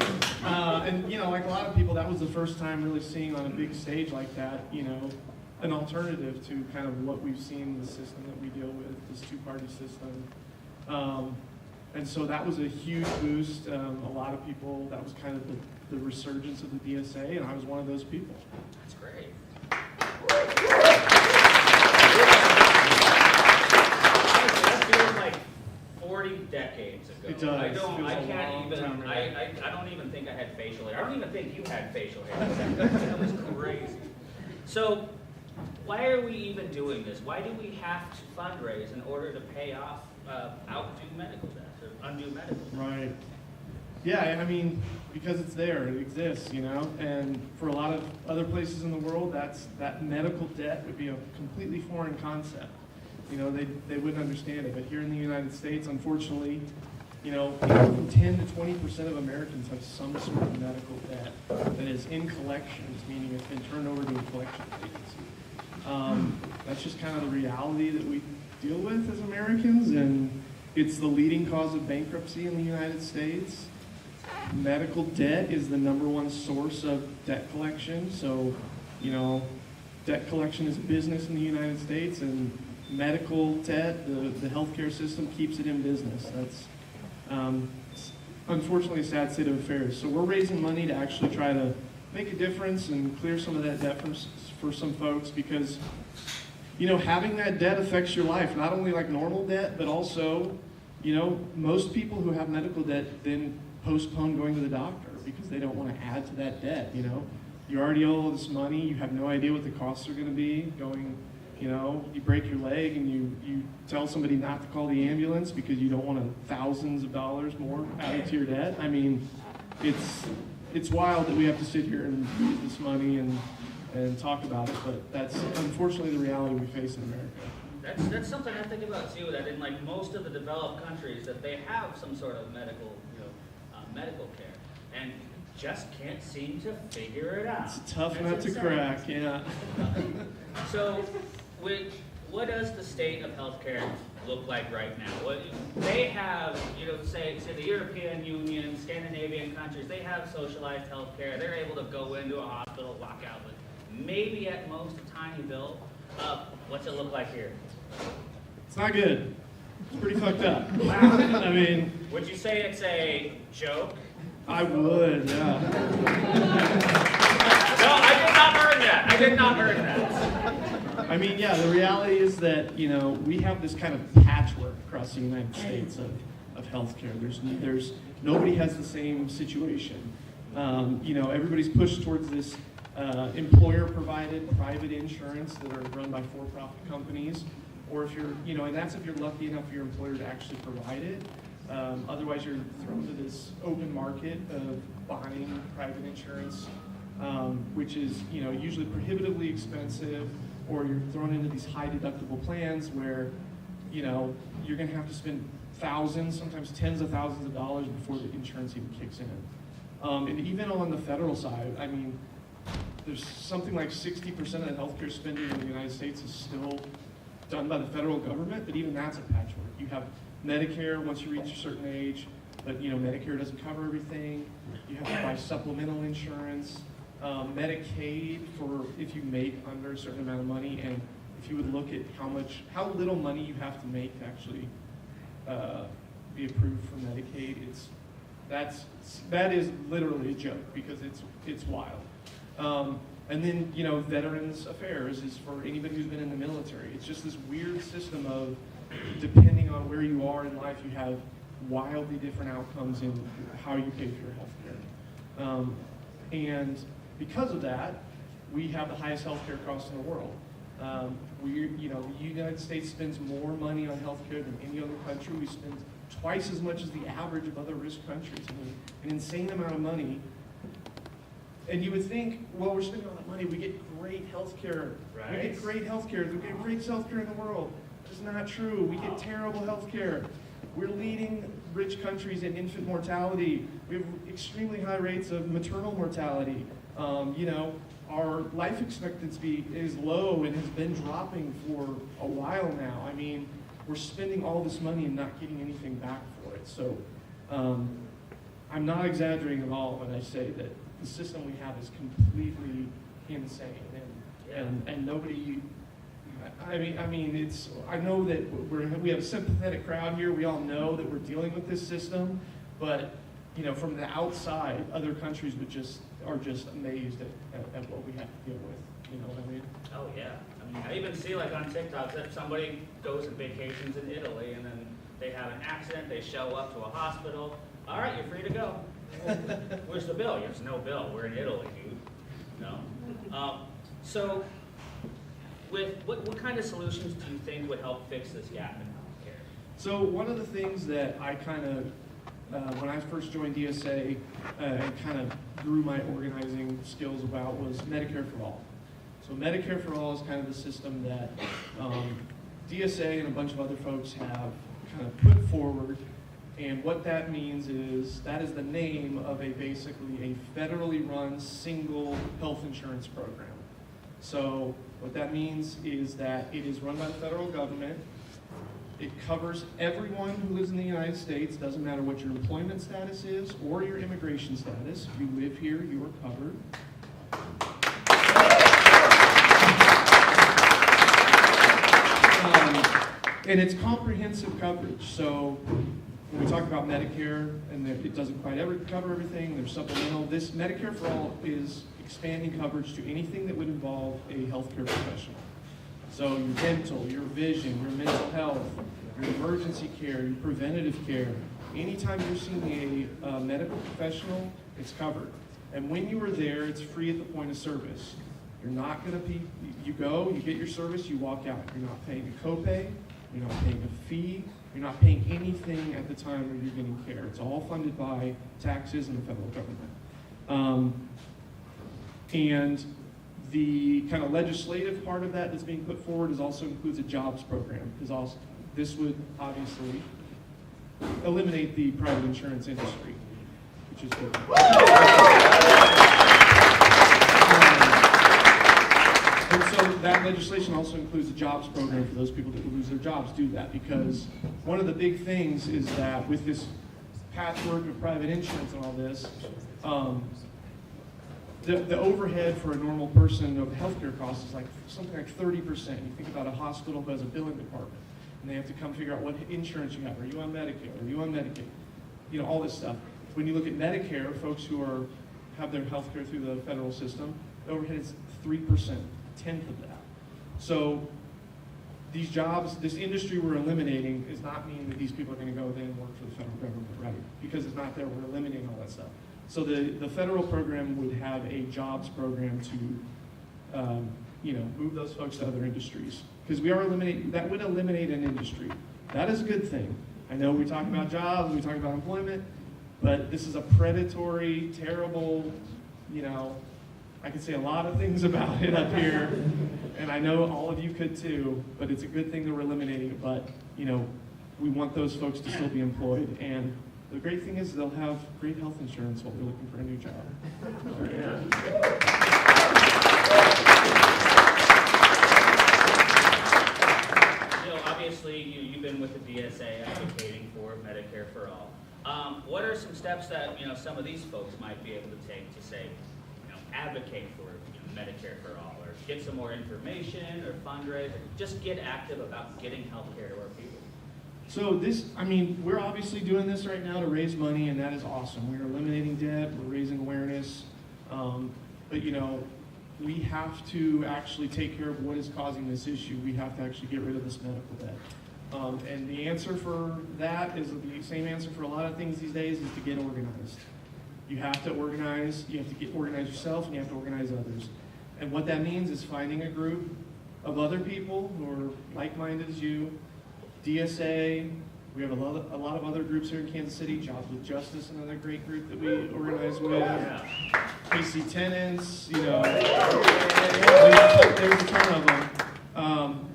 Speaker 10: Like a lot of people, that was the first time really seeing on a big stage like that, an alternative to kind of what we've seen in the system that we deal with, this two-party system. And so that was a huge boost. A lot of people, that was kind of the resurgence of the DSA, and I was one of those people.
Speaker 2: That's great. That feels like 40 decades ago.
Speaker 10: It does.
Speaker 2: I don't even think I had facial hair. I don't even think you had facial hair. That was crazy. So, why are we even doing this? Why do we have to fundraise in order to pay off outdue medical debt or undue medical debt?
Speaker 10: Right. Yeah, because it's there, it exists, and for a lot of other places in the world, that medical debt would be a completely foreign concept. They wouldn't understand it, but here in the United States, unfortunately, from 10 to 20% of Americans have some sort of medical debt that is in collections, meaning it's been turned over to a collections agency. That's just kind of the reality that we deal with as Americans, and it's the leading cause of bankruptcy in the United States. Medical debt is the #1 source of debt collection, so, debt collection is a business in the United States, and medical debt, the healthcare system keeps it in business. That's unfortunately a sad state of affairs. So we're raising money to actually try to make a difference and clear some of that debt for some folks, because having that debt affects your life, not only like normal debt, but also most people who have medical debt then postpone going to the doctor because they don't want to add to that debt. you already owe all this money, you have no idea what the costs are going to be, going, you break your leg and you tell somebody not to call the ambulance because you don't want thousands of dollars more added to your debt. I mean, it's wild that we have to sit here and use this money and talk about it, but that's unfortunately the reality we face in America.
Speaker 2: That's something I think about too, that in like most of the developed countries that they have some sort of medical care, and just can't seem to figure it out.
Speaker 10: It's a tough nut to crack, yeah.
Speaker 2: So, what does the state of healthcare look like right now? What they have, say the European Union, Scandinavian countries, they have socialized healthcare. They're able to go into a hospital, walk out with maybe at most a tiny bill. What's it look like here?
Speaker 10: It's not good. It's pretty fucked up.
Speaker 2: Wow.
Speaker 10: I mean,
Speaker 2: would you say it's a joke?
Speaker 10: I would, yeah.
Speaker 2: No, I did not earn that.
Speaker 10: I mean, yeah, the reality is that, we have this kind of patchwork across the United States of healthcare. There's nobody has the same situation. Everybody's pushed towards this employer-provided private insurance that are run by for-profit companies, or if you're, and that's if you're lucky enough for your employer to actually provide it. Otherwise, you're thrown to this open market of buying private insurance, which is, usually prohibitively expensive, or you're thrown into these high deductible plans where, you're going to have to spend thousands, sometimes tens of thousands of dollars before the insurance even kicks in. And even on the federal side, I mean, there's something like 60% of the healthcare spending in the United States is still done by the federal government, but even that's a patchwork. You have Medicare once you reach a certain age, but Medicare doesn't cover everything. You have to buy supplemental insurance, Medicaid for if you make under a certain amount of money, and if you would look at how little money you have to make to actually be approved for Medicaid, that is literally a joke because it's wild. And then, Veterans Affairs is for anybody who's been in the military. It's just this weird system of, depending on where you are in life, you have wildly different outcomes in how you pay for your health care. And because of that, we have the highest healthcare costs in the world. The United States spends more money on healthcare than any other country. We spend twice as much as the average of other risk countries. I mean, an insane amount of money. And you would think, well, we're spending all that money, we get great health care. Right. We get great health care. We get great health care in the world. It's not true. We get terrible health care. We're leading rich countries in infant mortality. We have extremely high rates of maternal mortality. Our life expectancy is low and has been dropping for a while now. I mean, we're spending all this money and not getting anything back for it. So I'm not exaggerating at all when I say that the system we have is completely insane, and nobody. I mean, I know that we have a sympathetic crowd here. We all know that we're dealing with this system, but from the outside, other countries are just amazed at what we have to deal with. You know what I mean?
Speaker 2: Oh yeah. I mean, I even see like on TikTok that somebody goes and vacations in Italy, and then they have an accident. They show up to a hospital. All right, you're free to go. Where's the bill? There's no bill. We're in Italy, dude. No. So, what kind of solutions do you think would help fix this gap in healthcare?
Speaker 10: So one of the things that I kind of, when I first joined DSA, and kind of grew my organizing skills about was Medicare for All. So Medicare for All is kind of the system that DSA and a bunch of other folks have kind of put forward. And what that means is, that is the name of basically a federally run single health insurance program. So what that means is that it is run by the federal government. It covers everyone who lives in the United States, doesn't matter what your employment status is or your immigration status. If you live here, you are covered. And it's comprehensive coverage. So when we talk about Medicare, and it doesn't quite ever cover everything, there's supplemental. This Medicare for All is expanding coverage to anything that would involve a healthcare professional. So your dental, your vision, your mental health, your emergency care, your preventative care. Anytime you're seeing a medical professional, it's covered. And when you are there, it's free at the point of service. You're not going to be, you go, you get your service, you walk out. You're not paying a copay, you're not paying a fee, you're not paying anything at the time where you're getting care. It's all funded by taxes and the federal government. And the kind of legislative part of that that's being put forward is also includes a jobs program. This would obviously eliminate the private insurance industry, which is good. And so that legislation also includes a jobs program for those people that will lose their jobs do that, because one of the big things is that with this patchwork of private insurance and all this, the overhead for a normal person of healthcare costs is like something like 30%. You think about a hospital who has a billing department, and they have to come figure out what insurance you have. Are you on Medicare? Are you on Medicaid? You know, all this stuff. When you look at Medicare, folks who have their healthcare through the federal system, the overhead is 3%, a tenth of that. So these jobs, this industry we're eliminating does not mean that these people are going to go then work for the federal government, right? Because it's not there, we're eliminating all that stuff. So the federal program would have a jobs program to, move those folks to other industries. Because that would eliminate an industry. That is a good thing. I know we talk about jobs, we talk about employment, but this is a predatory, terrible, I could say a lot of things about it up here, and I know all of you could too, but it's a good thing that we're eliminating it, but, we want those folks to still be employed. And the great thing is they'll have great health insurance while they're looking for a new job.
Speaker 2: Obviously, you've been with the DSA advocating for Medicare for All. What are some steps that some of these folks might be able to take to say, advocate for Medicare for All, or get some more information, or fundraise, or just get active about getting health care to our people?
Speaker 10: So we're obviously doing this right now to raise money, and that is awesome. We're eliminating debt, we're raising awareness, but we have to actually take care of what is causing this issue. We have to actually get rid of this medical debt. And the answer for that is the same answer for a lot of things these days, is to get organized. You have to organize, you have to get organized yourself, and you have to organize others. And what that means is finding a group of other people who are like-minded as you. DSA, we have a lot of other groups here in Kansas City. Jobs with Justice, another great group that we organize with. KC Tenants, there's a ton of them.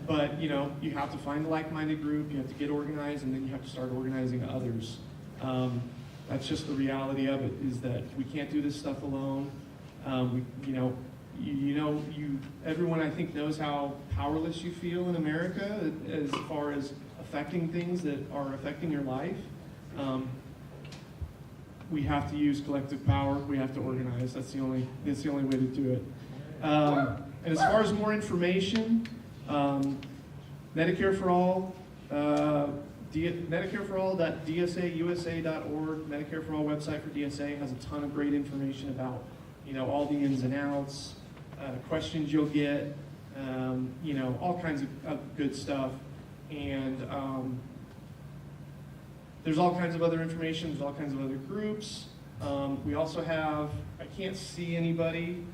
Speaker 10: But you have to find a like-minded group, you have to get organized, and then you have to start organizing others. That's just the reality of it, is that we can't do this stuff alone. Everyone I think knows how powerless you feel in America as far as affecting things that are affecting your life. We have to use collective power. We have to organize. That's the only way to do it. And as far as more information, Medicare for All, Medicare for All.DSAUSA.org, Medicare for All website for DSA has a ton of great information about all the ins and outs, questions you'll get, all kinds of good stuff. And there's all kinds of other information, there's all kinds of other groups. We also have, I can't see anybody,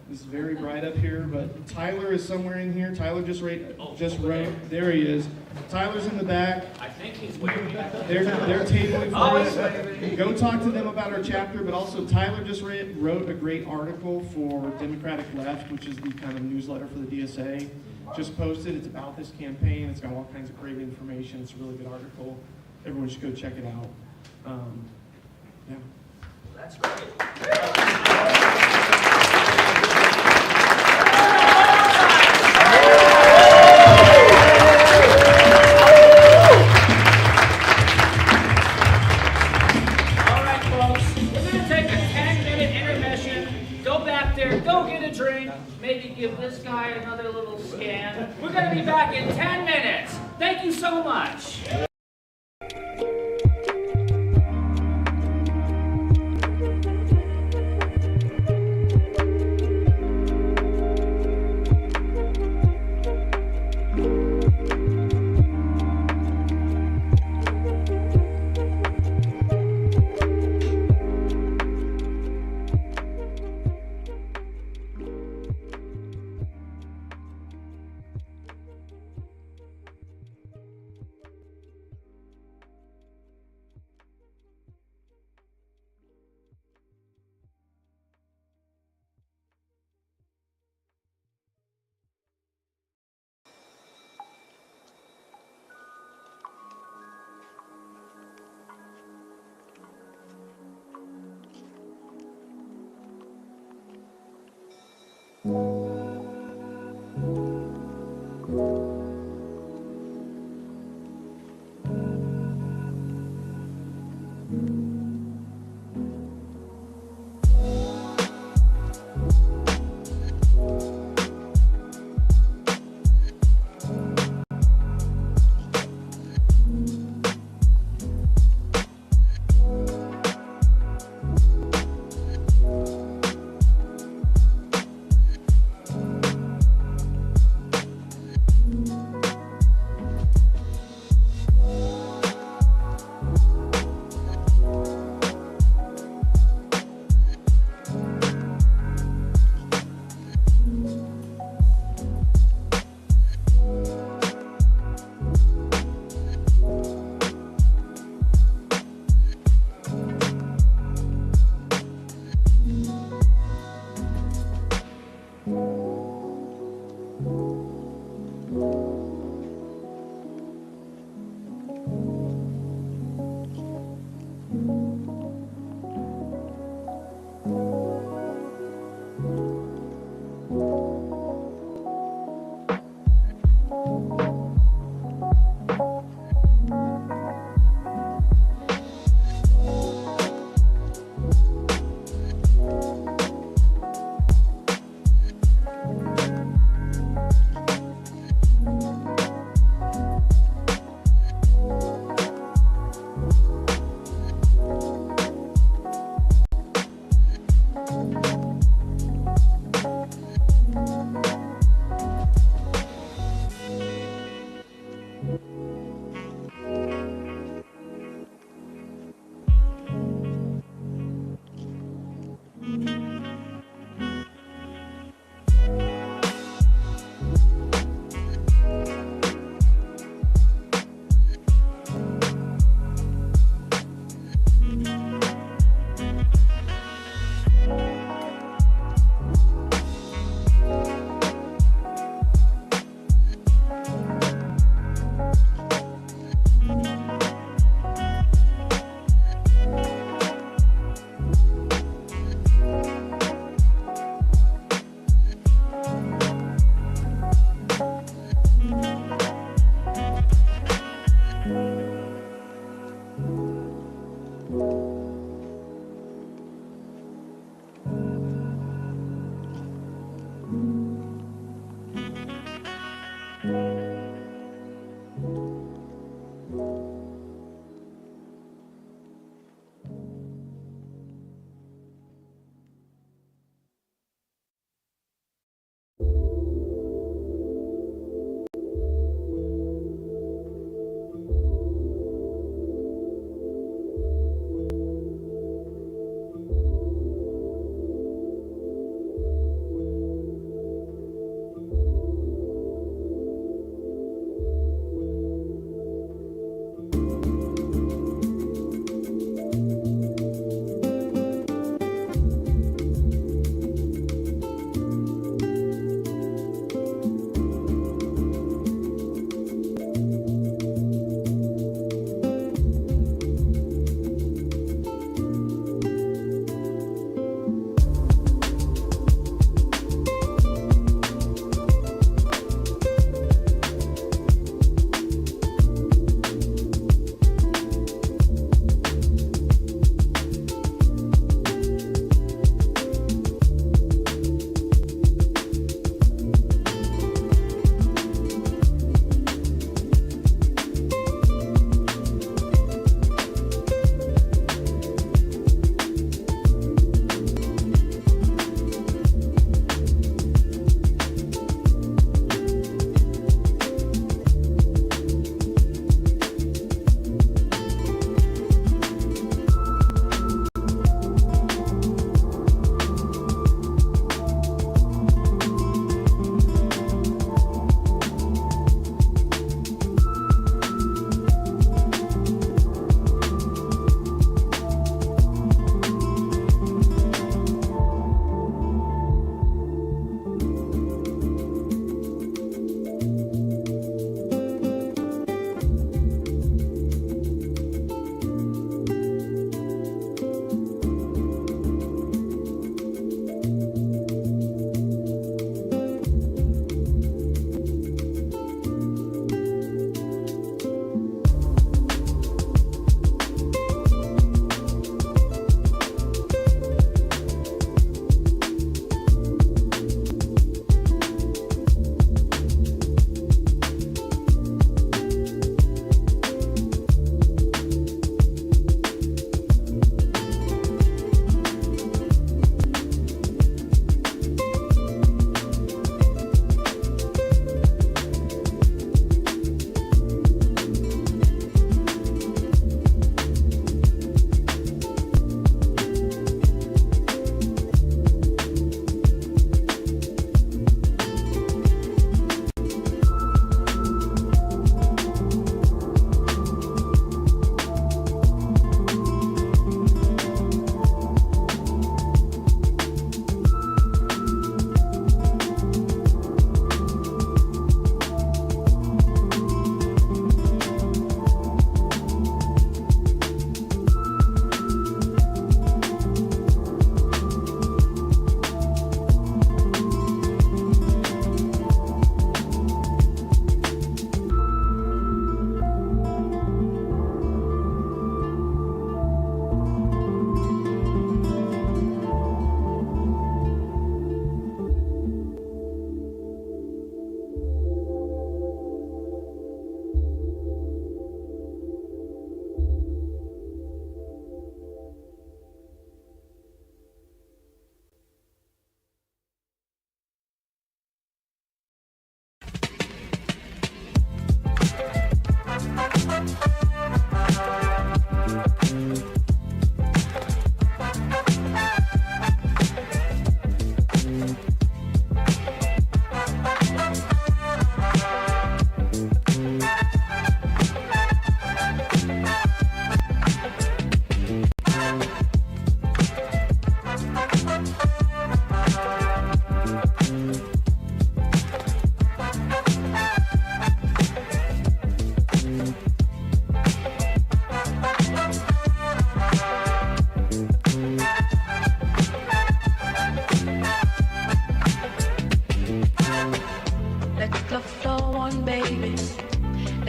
Speaker 10: this is very bright up here, but Tyler is somewhere in here. Tyler just wrote, there he is. Tyler's in the back.
Speaker 2: I think he's waving.
Speaker 10: They're tabling for us. Go talk to them about our chapter, but also Tyler just wrote a great article for Democratic Left, which is the kind of newsletter for the DSA. Just posted, it's about this campaign. It's got all kinds of great information. It's a really good article. Everyone should go check it out. Yeah.
Speaker 2: That's great. Give this guy another little scan. We're going to be back in 10 minutes. Thank you so much.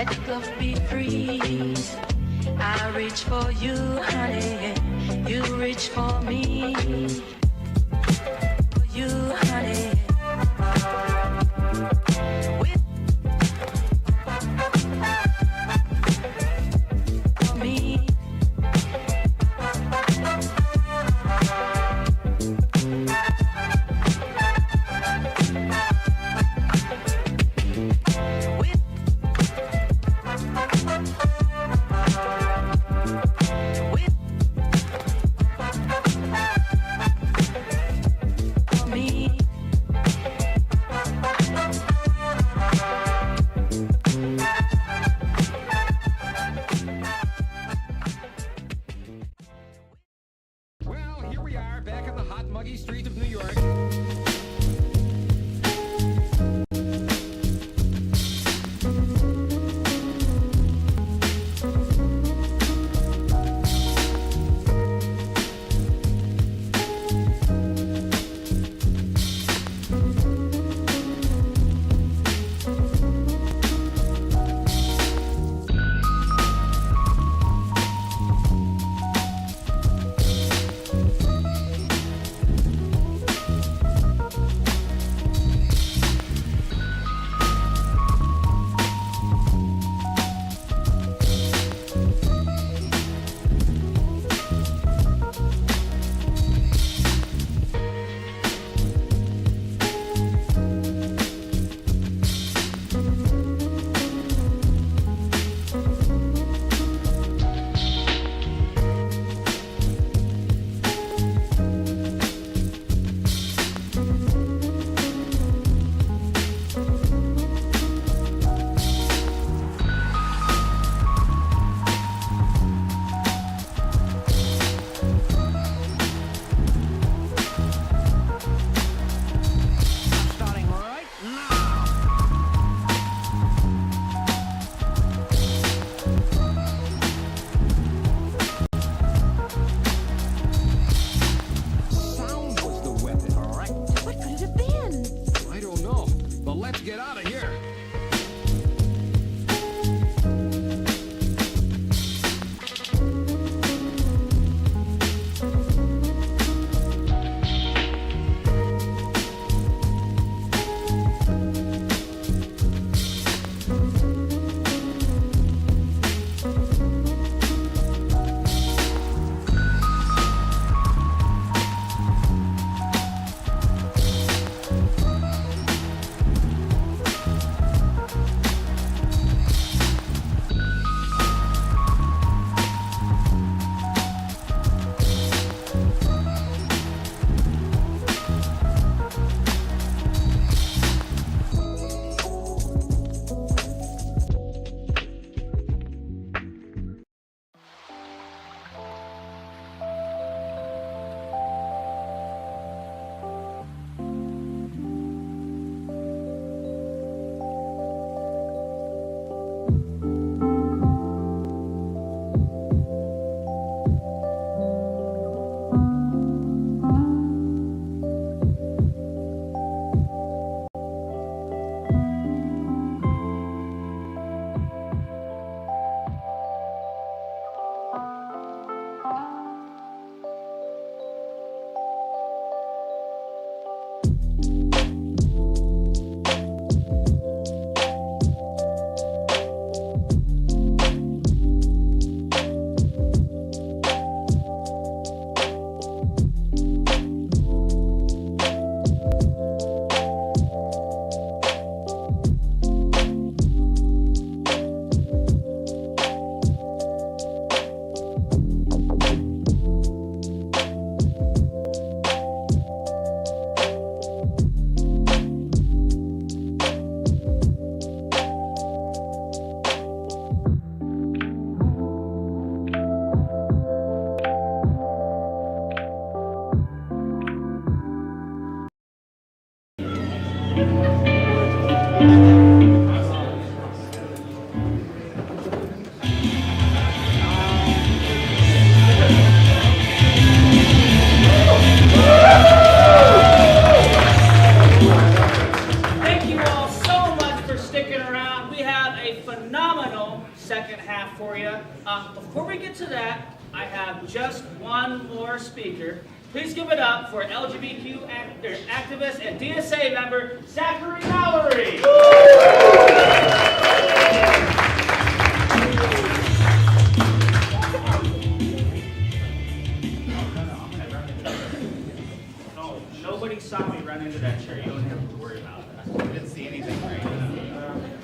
Speaker 11: let love be free. I reach for you, honey, you reach for me. For you, honey. For me.
Speaker 2: phenomenal second half for you. Before we get to that, I have just one more speaker. Please give it up for LGBTQ activist and DSA member, Zachary Mallory. No, nobody saw me run into that chair. You don't have to worry about that.
Speaker 12: I didn't see anything right.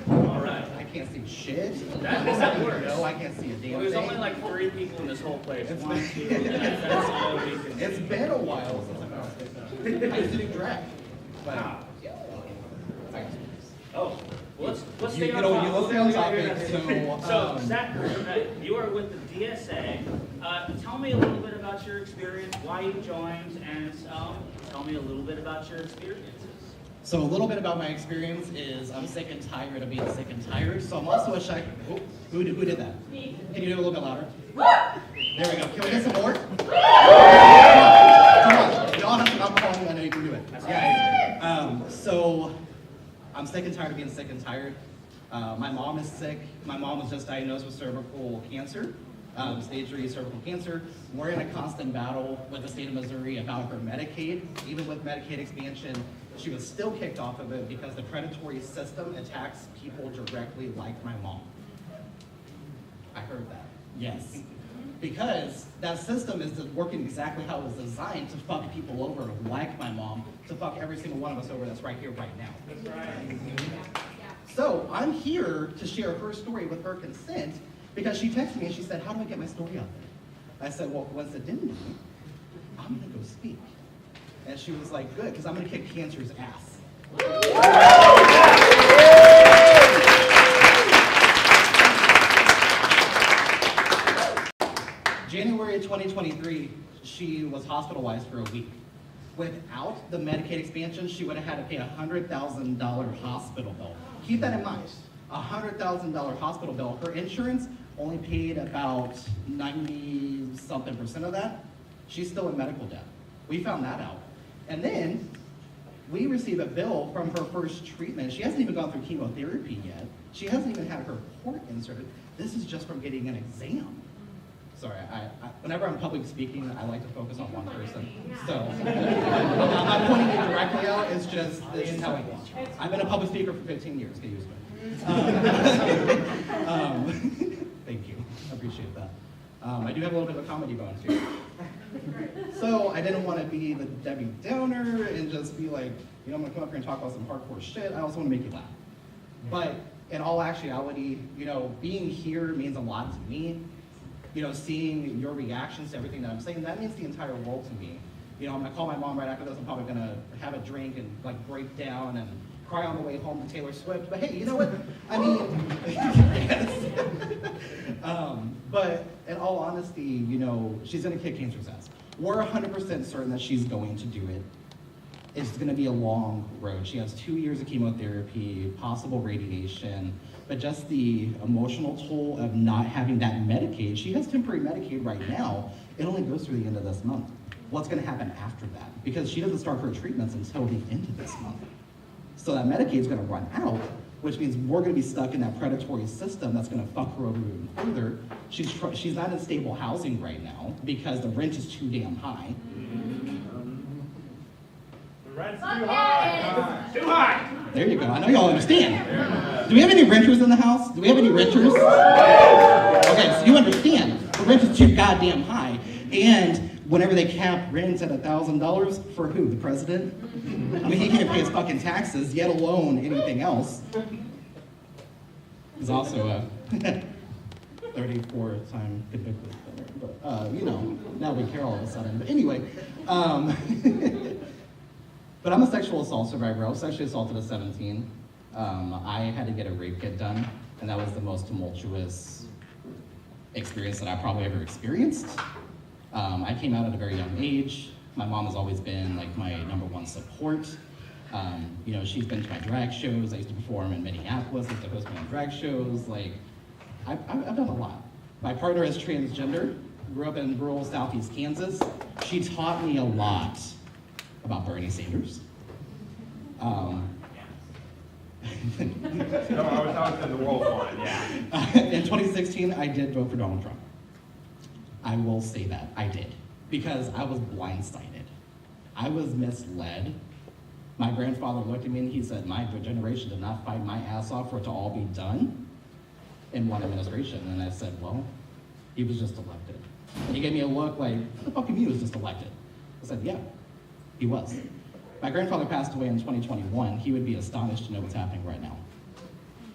Speaker 2: All right.
Speaker 12: I can't see shit.
Speaker 2: That doesn't work.
Speaker 12: No, I can't see a damn
Speaker 2: Well, there's
Speaker 12: thing.
Speaker 2: only like 3 people in this whole place.
Speaker 12: It's
Speaker 2: One,
Speaker 12: been-
Speaker 2: 2, that's all we can do.
Speaker 12: It's been a while since I've been I used to do drag. But,
Speaker 2: Oh, well, let's
Speaker 12: You-
Speaker 2: stay
Speaker 12: you
Speaker 2: on
Speaker 12: know,
Speaker 2: topic.
Speaker 12: let's stay on topic.
Speaker 2: So, Zachary, you are with the DSA. Tell me a little bit about your experience, why you joined, and tell me a little bit about your experiences.
Speaker 12: So a little bit about my experience is I'm sick and tired of being sick and tired. So I'm also a shy. Oh, who did that? Me. Can you do it a little bit louder? There we go. Can we get some more? Come on. Y'all have some alcohol. I know you can do it. Yeah. So I'm sick and tired of being sick and tired. My mom is sick. My mom was just diagnosed with cervical cancer, stage 3 cervical cancer. We're in a constant battle with the state of Missouri about her Medicaid. Even with Medicaid expansion, she was still kicked off of it because the predatory system attacks people directly like my mom. I heard that. Yes. Because that system is working exactly how it was designed to fuck people over like my mom, to fuck every single one of us over that's right here, right now.
Speaker 2: That's right.
Speaker 12: So I'm here to share her story with her consent because she texted me and she said, how do I get my story out there? I said, well, coincidentally, I'm gonna go speak. And she was like, good, because I'm gonna kick cancer's ass. January 2023, she was hospitalized for a week. Without the Medicaid expansion, she would have had to pay a $100,000 hospital bill. Keep that in mind, a $100,000 hospital bill. Her insurance only paid about 90-something% of that. She's still in medical debt. We found that out. And then we received a bill from her first treatment. She hasn't even gone through chemotherapy yet. She hasn't even had her port inserted. This is just from getting an exam. Sorry, whenever I'm public speaking, I like to focus on one person. So I'm not pointing you directly out, it's just how I go. I've been a public speaker for 15 years, get used to it. Thank you, I appreciate that. I do have a little bit of a comedy bone too. So I didn't want to be the Debbie Downer and just be like, you know, I'm gonna come up here and talk about some hardcore shit. I also want to make you laugh. But in all actuality, you know, being here means a lot to me. You know, seeing your reactions to everything that I'm saying, that means the entire world to me. You know, I'm gonna call my mom right after this. I'm probably gonna have a drink and like break down and cry on the way home to Taylor Swift. But hey, you know what? I mean, yes. But in all honesty, you know, she's gonna kick cancer's ass. We're 100% certain that she's going to do it. It's gonna be a long road. She has 2 years of chemotherapy, possible radiation, but just the emotional toll of not having that Medicaid. She has temporary Medicaid right now. It only goes through the end of this month. What's gonna happen after that? Because she doesn't start her treatments until the end of this month. So that Medicaid's gonna run out, which means we're gonna be stuck in that predatory system that's gonna fuck her over even further. She's not in stable housing right now because the rent is too damn high.
Speaker 2: The rent's too high. Too high.
Speaker 12: There you go. I know y'all understand. Do we have any renters in the house? Do we have any renters? Okay, so you understand. The rent is too goddamn high. And whenever they cap rent at $1,000, for who? The president? I mean, he can't pay his fucking taxes, yet alone anything else. He's also a 34-time convicted felon. But, you know, now we care all of a sudden. But anyway, but I'm a sexual assault survivor. I was sexually assaulted at 17. I had to get a rape kit done, and that was the most tumultuous experience that I probably ever experienced. I came out at a very young age. My mom has always been like my #1 support. You know, she's been to my drag shows. I used to perform in Minneapolis. I used to host my own drag shows. Like, I've done a lot. My partner is transgender, grew up in rural southeast Kansas. She taught me a lot about Bernie Sanders.
Speaker 13: No, I was in the world one, yeah.
Speaker 12: In 2016, I did vote for Donald Trump. I will say that, I did. Because I was blindsided. I was misled. My grandfather looked at me and he said, my generation did not fight my ass off for it to all be done in one administration. And I said, well, he was just elected. He gave me a look like, what the fuck, he was just elected? I said, yeah, he was. My grandfather passed away in 2021. He would be astonished to know what's happening right now.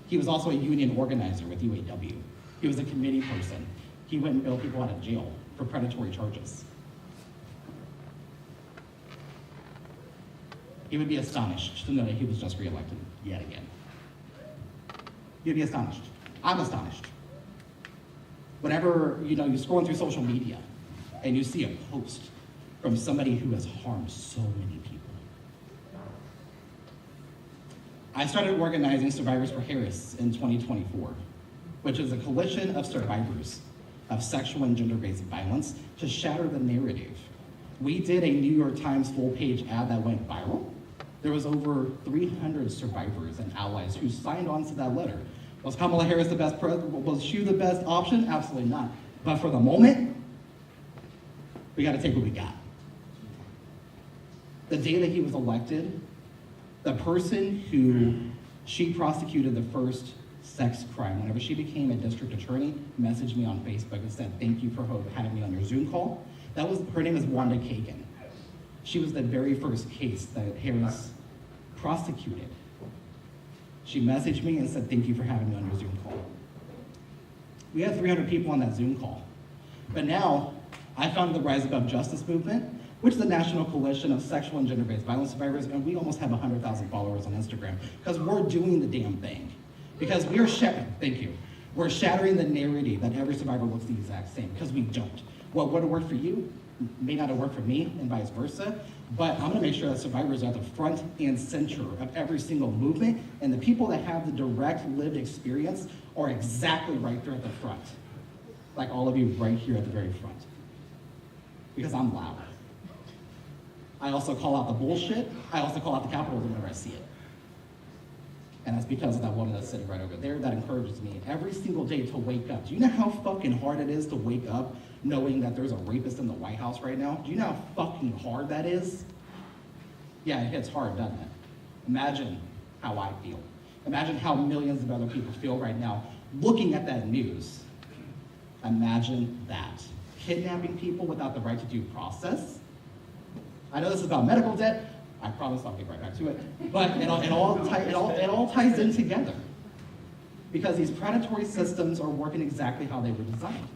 Speaker 12: He was also a union organizer with UAW. He was a committee person. He went and bailed people out of jail for predatory charges. He would be astonished to know that he was just reelected yet again. You'd be astonished. I'm astonished. Whenever you're scrolling through social media and you see a post from somebody who has harmed so many people. I started organizing Survivors for Harris in 2024, which is a coalition of survivors of sexual and gender-based violence to shatter the narrative. We did a New York Times full-page ad that went viral. There was over 300 survivors and allies who signed on to that letter. Was Kamala Harris the best president? Was she the best option? Absolutely not. But for the moment, we got to take what we got. The day that he was elected, the person who she prosecuted the first sex crime, whenever she became a district attorney, messaged me on Facebook and said, thank you for having me on your Zoom call. Her name is Wanda Kagan. She was the very first case that Harris prosecuted. She messaged me and said, thank you for having me on your Zoom call. We had 300 people on that Zoom call. But now, I founded the Rise Above Justice movement, which is a national coalition of sexual and gender-based violence survivors, and we almost have 100,000 followers on Instagram, because we're doing the damn thing. Because we're shattering the narrative that every survivor looks the exact same, because we don't. What would have worked for you may not have worked for me, and vice versa, but I'm gonna make sure that survivors are at the front and center of every single movement, and the people that have the direct lived experience are exactly right there at the front. Like all of you right here at the very front. Because I'm loud. I also call out the bullshit. I also call out the capitalism whenever I see it. And that's because of that woman that's sitting right over there that encourages me every single day to wake up. Do you know how fucking hard it is to wake up knowing that there's a rapist in the White House right now? Do you know how fucking hard that is? Yeah, it hits hard, doesn't it? Imagine how I feel. Imagine how millions of other people feel right now looking at that news. Imagine that. Kidnapping people without the right to due process. I know this is about medical debt. I promise I'll get right back to it. But it all ties in together. Because these predatory systems are working exactly how they were designed.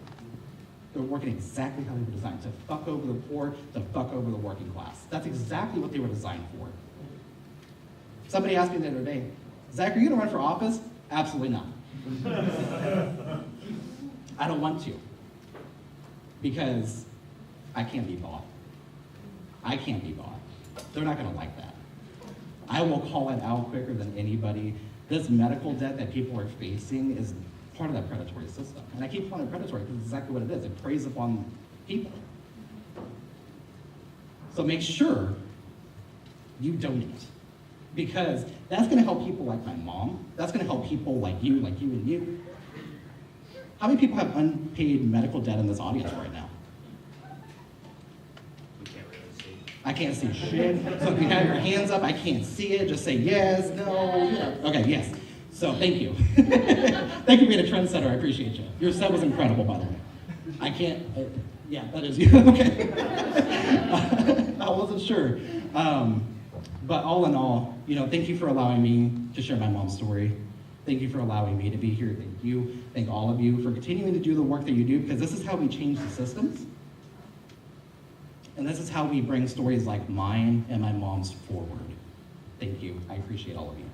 Speaker 12: They're working exactly how they were designed, to fuck over the poor, to fuck over the working class. That's exactly what they were designed for. Somebody asked me the other day, Zach, are you gonna run for office? Absolutely not. I don't want to. Because I can't be bought. I can't be bought. They're not gonna like that. I will call it out quicker than anybody. This medical debt that people are facing is part of that predatory system. And I keep calling it predatory because it's exactly what it is. It preys upon people. So make sure you donate. Because that's gonna help people like my mom. That's gonna help people like you and you. How many people have unpaid medical debt in this audience right now? I can't see shit. So if you have your hands up, I can't see it. Just say yes, no. Okay, yes. So thank you. Thank you for being a trendsetter. I appreciate you. Your set was incredible, by the way. I can't, yeah, that is you. Okay. I wasn't sure. But all in all, thank you for allowing me to share my mom's story. Thank you for allowing me to be here. Thank you. Thank all of you for continuing to do the work that you do, because this is how we change the systems. And this is how we bring stories like mine and my mom's forward. Thank you. I appreciate all of you.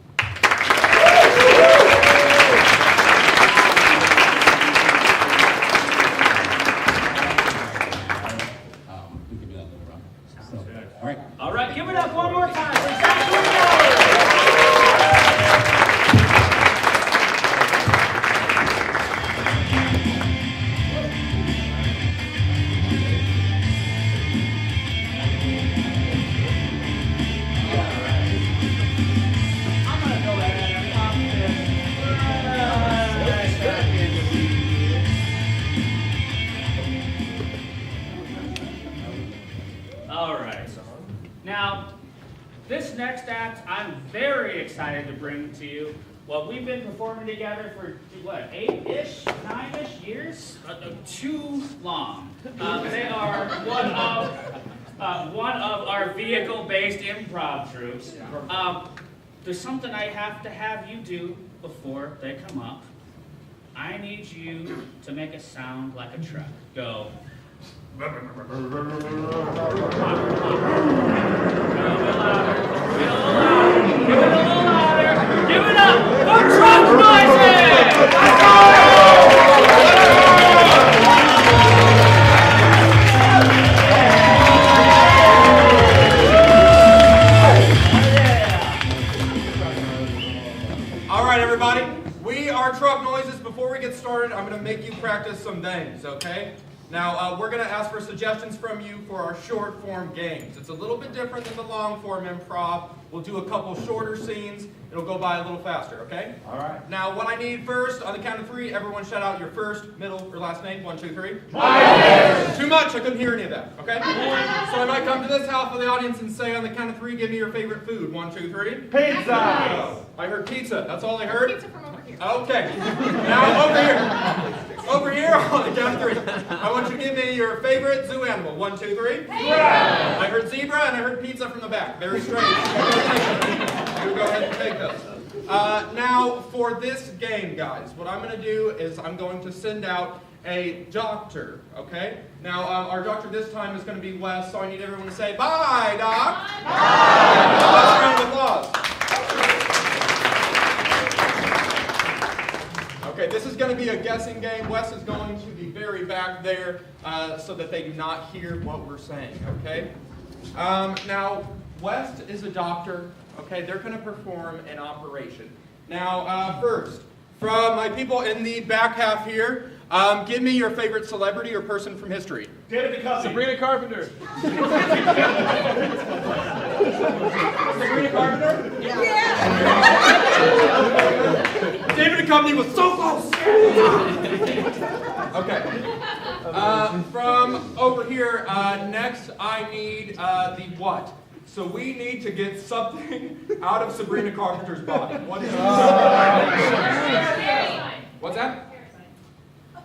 Speaker 12: We can do that later on. So, all right.
Speaker 2: All right, give it up one more time. fact, I'm very excited to bring to you what we've been performing together for, what, 8-ish, 9-ish years? Too long. They are one of our vehicle-based improv troops. There's something I have to have you do before they come up. I need you to make it sound like a truck. Go. Give it a little louder. Give it up for truck noises!
Speaker 13: All right, everybody. We are truck noises. Before we get started, I'm going to make you practice some things, okay? Now, we're going to ask for suggestions from you for our short-form games. It's a little bit different than the long-form improv. We'll do a couple shorter scenes. It'll go by a little faster, okay? All right. Now, what I need first, on the count of 3, everyone shout out your first, middle, or last name. 1, 2, 3. Yes. Too much. I couldn't hear any of that, okay? So I might come to this half of the audience and say, on the count of 3, give me your favorite food. 1, 2, 3. Pizza. I heard pizza. That's all I heard?
Speaker 3: Pizza from over here.
Speaker 13: Okay. Now, over here. Over here on the count of 3. I want you to give me your favorite zoo animal. 1, 2, 3. I heard zebra and I heard pizza from the back. Very strange. You go ahead and take those. Now, for this game, guys, what I'm going to do is I'm going to send out a doctor, okay? Now, our doctor this time is going to be Wes, so I need everyone to say, bye, Doc! Bye! Let's round of applause. Okay, this is going to be a guessing game. Wes is going to be very back there so that they do not hear what we're saying, okay? Now, Wes is a doctor, okay? They're going to perform an operation. Now, first, from my people in the back half here, give me your favorite celebrity or person from history.
Speaker 10: David Duchovny.
Speaker 13: Sabrina Carpenter. Sabrina Carpenter?
Speaker 6: Yeah.
Speaker 13: David Duchovny was so close! Okay. From over here, next I need the what. So we need to get something out of Sabrina Carpenter's body. What is What's that?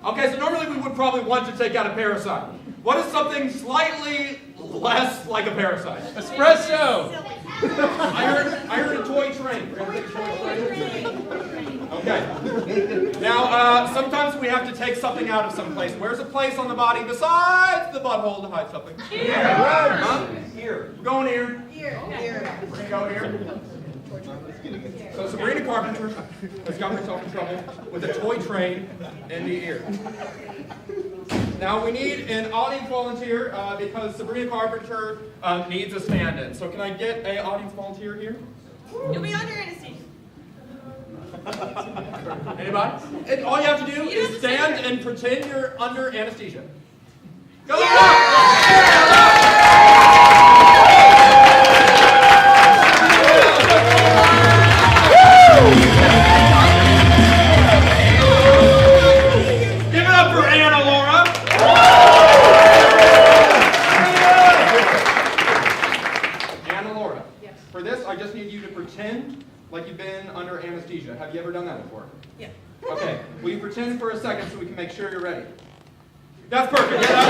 Speaker 13: Okay, so normally we would probably want to take out a parasite. What is something slightly less like a parasite? Espresso! I heard a toy train. We're gonna take a toy train. Okay. Now, sometimes we have to take something out of some place. Where's a place on the body besides the butthole to hide something? Here. Huh? Here. We're going here.
Speaker 6: Here.
Speaker 13: We're gonna go here. So Sabrina Carpenter has got herself in trouble with a toy train in the ear. Now we need an audience volunteer because Sabrina Carpenter needs a stand-in. So can I get an audience volunteer here?
Speaker 7: You'll be under anesthesia.
Speaker 13: Anybody? And all you have to do is stand and pretend you're under anesthesia. Go! Give it up for Anna Laura. Anna Laura.
Speaker 6: Yes.
Speaker 13: For this, I just need you to pretend like you've been under anesthesia. Have you ever done that before?
Speaker 6: Yeah.
Speaker 13: Okay. Will you pretend for a second so we can make sure you're ready? That's perfect. Yeah,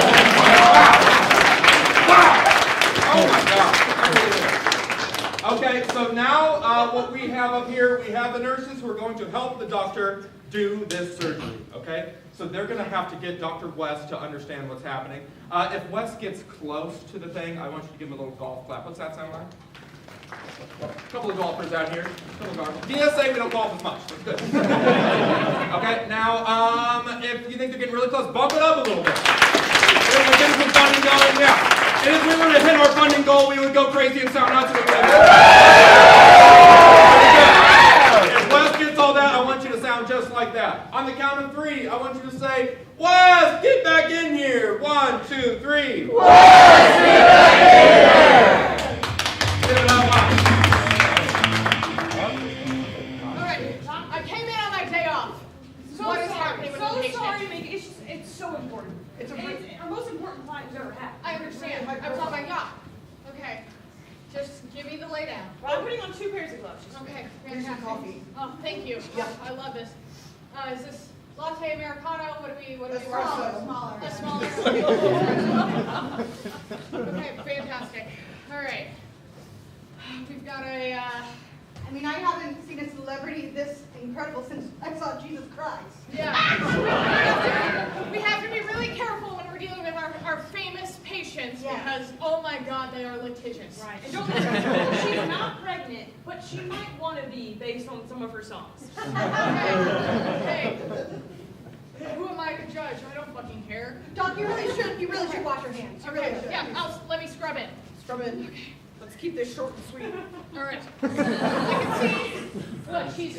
Speaker 13: wow! Oh my God. Okay, so now what we have up here, we have the nurses who are going to help the doctor do this surgery, okay? So they're going to have to get Dr. West to understand what's happening. If West gets close to the thing, I want you to give him a little golf clap. What's that sound like? A couple of golfers out here. DSA, we don't golf as much. That's good. Okay, now, if you think they're getting really close, bump it up a little bit. If we're getting some funding going, yeah. And if we were to hit our funding goal, we would go crazy and sound nuts. If Wes gets all that, I want you to sound just like that. On the count of 3, I want you to say, Wes, get back in here. 1, 2, 3. Wes, get back in here. Give it up.
Speaker 3: All right, I came in on my day off. What is happening with the patient?
Speaker 5: So sorry, Meg. It's so important. It's our most important client we've ever had.
Speaker 3: I understand. I was on my yacht. Okay. Just Give me the lay down.
Speaker 5: I'm putting on 2 pairs of gloves.
Speaker 3: Okay,
Speaker 6: Here's your
Speaker 3: fantastic.
Speaker 6: coffee.
Speaker 3: Oh, thank you.
Speaker 6: Yeah.
Speaker 3: Oh, I love this. Is this latte americano? What do we
Speaker 6: Espresso.
Speaker 3: smaller. A smaller. Okay, fantastic. All right. We've got a.
Speaker 14: I mean, I haven't seen a celebrity this incredible since I saw Jesus Christ.
Speaker 3: Yeah. We have to be really careful when we're dealing with our famous patients because, oh my God, they are litigious.
Speaker 5: Right. And don't listen to her. She's not pregnant, but she might want to be based on some of her songs.
Speaker 3: Hey, who am I to judge? I don't fucking care.
Speaker 14: Doc, you really should wash your hands. You really
Speaker 3: Okay,
Speaker 14: should.
Speaker 3: yeah, let me scrub it.
Speaker 6: Scrub in. Okay. Let's keep this short and sweet.
Speaker 3: All right. I can see, what, she's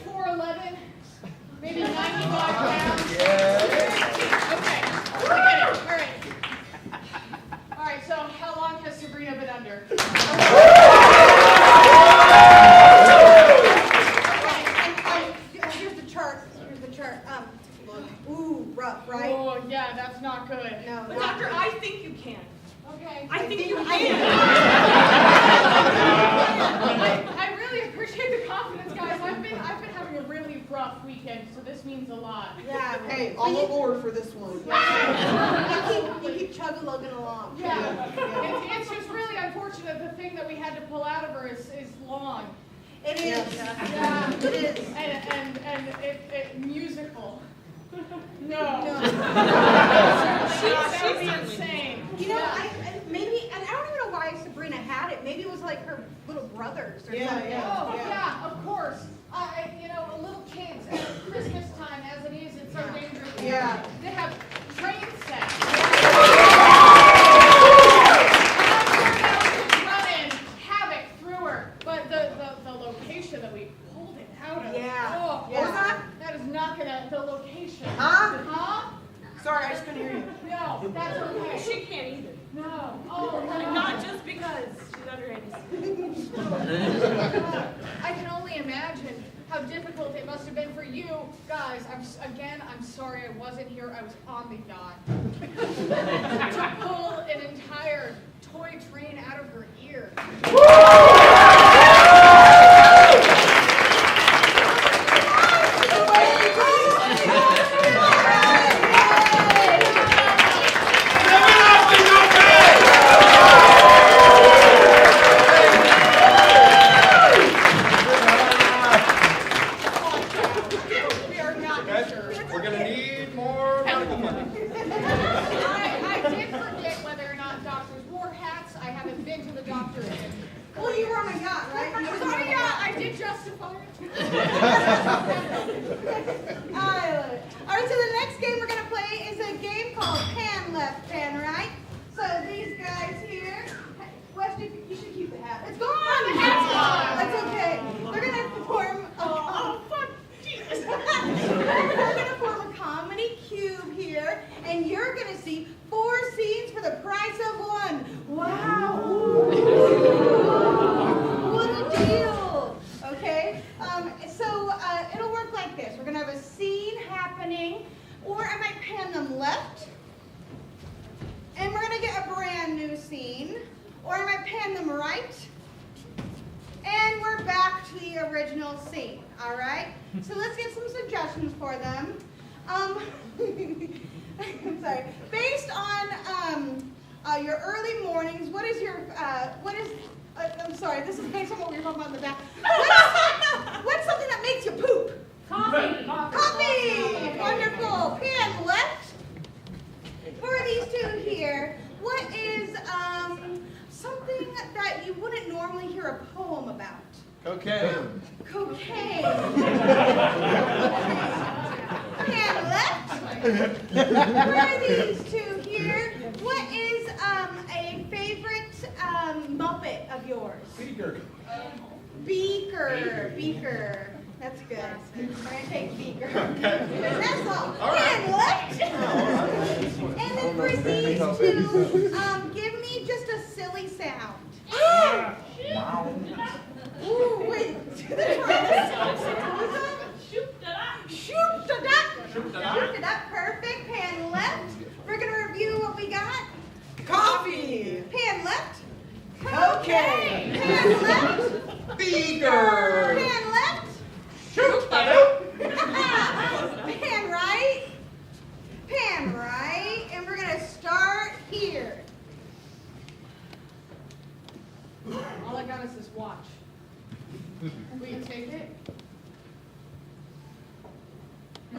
Speaker 3: 4'11", maybe 95 pounds. Okay, I get it. All right. All right, so how long has Sabrina been under?
Speaker 14: Here's the chart. Ooh, rough, right?
Speaker 3: Oh, yeah, that's not good.
Speaker 14: No.
Speaker 5: But doctor, I think you can.
Speaker 3: Okay.
Speaker 5: I think you can.
Speaker 3: I really appreciate the confidence, guys. I've been having a really rough weekend, so this means a lot.
Speaker 14: Yeah.
Speaker 6: Hey, all aboard for this one.
Speaker 14: You keep chug-a-lugging along.
Speaker 3: Yeah. It's just really unfortunate the thing that we had to pull out of her is long.
Speaker 14: It is.
Speaker 3: Yeah.
Speaker 14: It is.
Speaker 3: And it musical. No. That would be insane.
Speaker 14: You know, I don't even know why Sabrina had it. Maybe it was like her little brothers or something.
Speaker 3: Oh, yeah, of course. Little kids at Christmas time, as it is, it's so dangerous.
Speaker 6: Yeah.
Speaker 3: They have train sets. Running havoc through her. But the location that we pulled it out of.
Speaker 6: Yeah.
Speaker 3: Oh,
Speaker 6: What was that?
Speaker 3: That is not gonna, the location.
Speaker 6: Huh?
Speaker 3: Huh?
Speaker 6: Sorry, I just couldn't hear you.
Speaker 3: No, that's okay.
Speaker 5: She can't either.
Speaker 3: No. Oh,
Speaker 5: And not just because she's underage.
Speaker 3: I can only imagine how difficult it must have been for you guys. I'm sorry I wasn't here. I was on the yacht. To pull an entire toy train out of her ear.
Speaker 13: We're gonna need more medical money.
Speaker 3: I did forget whether or not doctors wore hats. I haven't been to the doctor yet.
Speaker 14: Well, you were on a yacht, right?
Speaker 3: I was on a yacht. I did justify it.
Speaker 14: I love it. All right, so the next game we're going to play is a game called Pan Left, Pan Right. So these guys here, Wes, you should keep the hat. It's gone! The hat's gone! That's okay. We're going to form a... Oh, fuck! Jesus! We're going to form a comedy cube here, and you're going to see 4 scenes for the price of 1. Wow! What a deal! Okay, so it'll work like this. We're going to have a scene happening, or I might pan them left, and we're going to get a brand new scene, or I might pan them right, and we're back to the original scene, all right? So let's get some suggestions for them. I'm sorry. Based on your early mornings, I'm sorry, this is based on what we were talking about in the back. What's something that makes you poop?
Speaker 3: Coffee.
Speaker 14: Coffee! Wonderful. Pan left. For these 2 here, what is something that you wouldn't normally hear a poem about?
Speaker 13: Cocaine.
Speaker 14: Cocaine. Pan left. For these 2 here, what is a favorite Muppet of yours?
Speaker 13: Beaker.
Speaker 14: Beaker. That's good. I'm going to take Beaker.
Speaker 13: Okay.
Speaker 14: That's all.
Speaker 13: All right.
Speaker 14: Pan left. And then for these 2, give me just a silly sound.
Speaker 13: Wow.
Speaker 14: Ooh, wait. Shoot-da-da. Perfect. Pan left. We're going to review what we got.
Speaker 6: Coffee.
Speaker 14: Pan left.
Speaker 6: Okay. Hand left.
Speaker 13: Feeder.
Speaker 6: Hand left.
Speaker 13: Shoot.
Speaker 6: Pan right. Pan right. And we're gonna start here.
Speaker 1: All I got is this watch. Will you take it?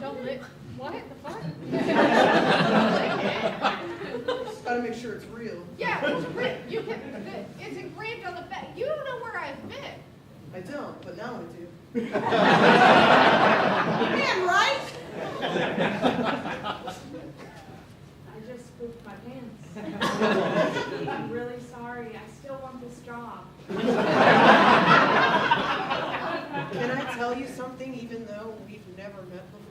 Speaker 1: Don't lick. What the fuck?
Speaker 6: Just gotta make sure it's real.
Speaker 1: Yeah, it's real. You can. It's engraved on the back. You don't know where I've been.
Speaker 6: I don't, but now I do. Pan right.
Speaker 7: I just spooked my pants. I'm really sorry. I still want this job.
Speaker 6: Can I tell you something, even though we've never met before?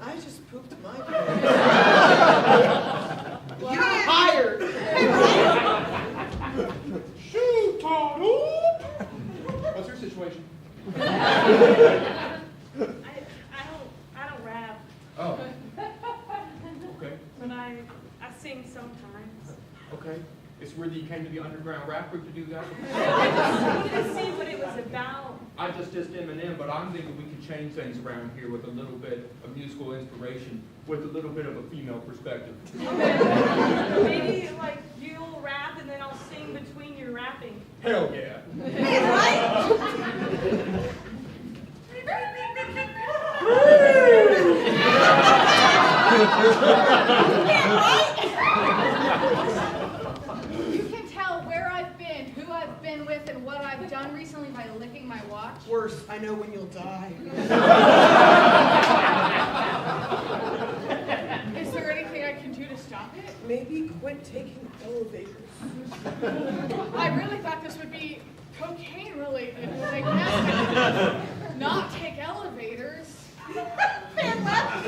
Speaker 6: I just pooped my pants. You're hired.
Speaker 13: Shoot. What's your situation?
Speaker 7: I don't rap,
Speaker 13: Oh. Okay.
Speaker 7: but I sing sometimes.
Speaker 13: Okay. It's where you came to the underground rap group to do that?
Speaker 7: I just wanted to see what it was about.
Speaker 13: I just Eminem, but I'm thinking we could change things around here with a little bit of musical inspiration, with a little bit of a female perspective.
Speaker 7: Maybe like you'll rap and then I'll sing between your rapping.
Speaker 13: Hell yeah.
Speaker 1: You can tell where I've been, who I've been with, and what I've done recently by licking my watch.
Speaker 6: Worse, I know when you'll die.
Speaker 1: Is there anything I can do to stop it?
Speaker 6: Maybe quit taking elevators.
Speaker 1: I really thought this would be cocaine related. Like, not take elevators.
Speaker 6: Fan left.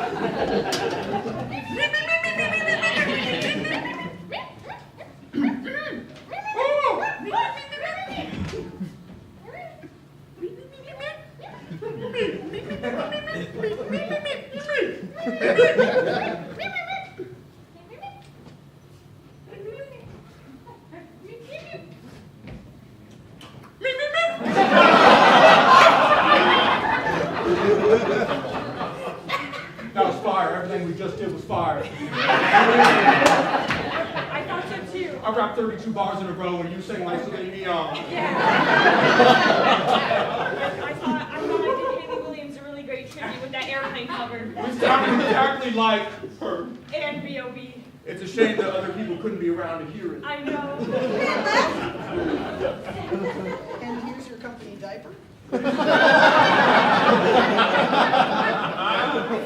Speaker 13: That was fire. Everything we just did was fire.
Speaker 7: I thought so too.
Speaker 13: I rapped 32 bars in a row and you sang like Celine Dion.
Speaker 7: Yeah. I thought I did Haley Williams a really great tribute with that airplane cover.
Speaker 13: We sounded exactly like her.
Speaker 7: And B.O.B.
Speaker 13: It's a shame that other people couldn't be around to hear it.
Speaker 7: I know.
Speaker 6: And here's your company diaper.
Speaker 7: I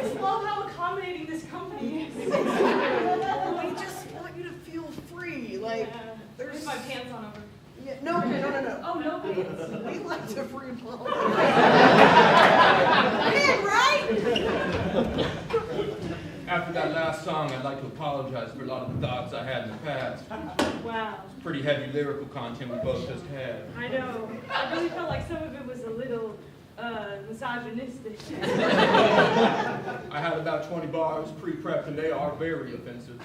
Speaker 7: just love how accommodating this company is.
Speaker 6: We just want you to feel free. Like, there's
Speaker 7: my pants on over.
Speaker 6: Yeah, no.
Speaker 7: Oh, no pants.
Speaker 6: We like to free fall. Man, right?
Speaker 13: After that last song, I'd like to apologize for a lot of the thoughts I had in the past.
Speaker 7: Wow.
Speaker 13: It's pretty heavy lyrical content we both just had.
Speaker 7: I know. I really felt like some of it was a little misogynistic.
Speaker 13: I had about 20 bars pre-prepped and they are very offensive.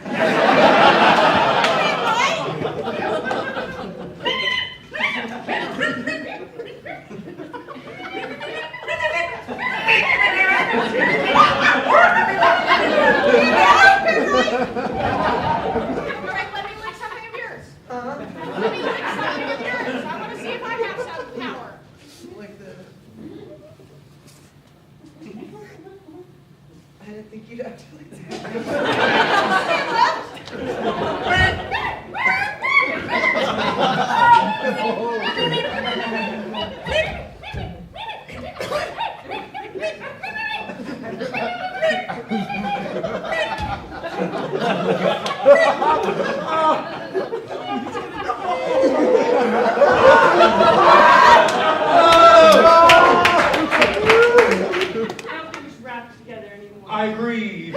Speaker 1: Alright, let me lick something of yours. Let me lick something of yours. I want to see if I have some power.
Speaker 6: Like the... I didn't think you'd actually do
Speaker 13: I agree.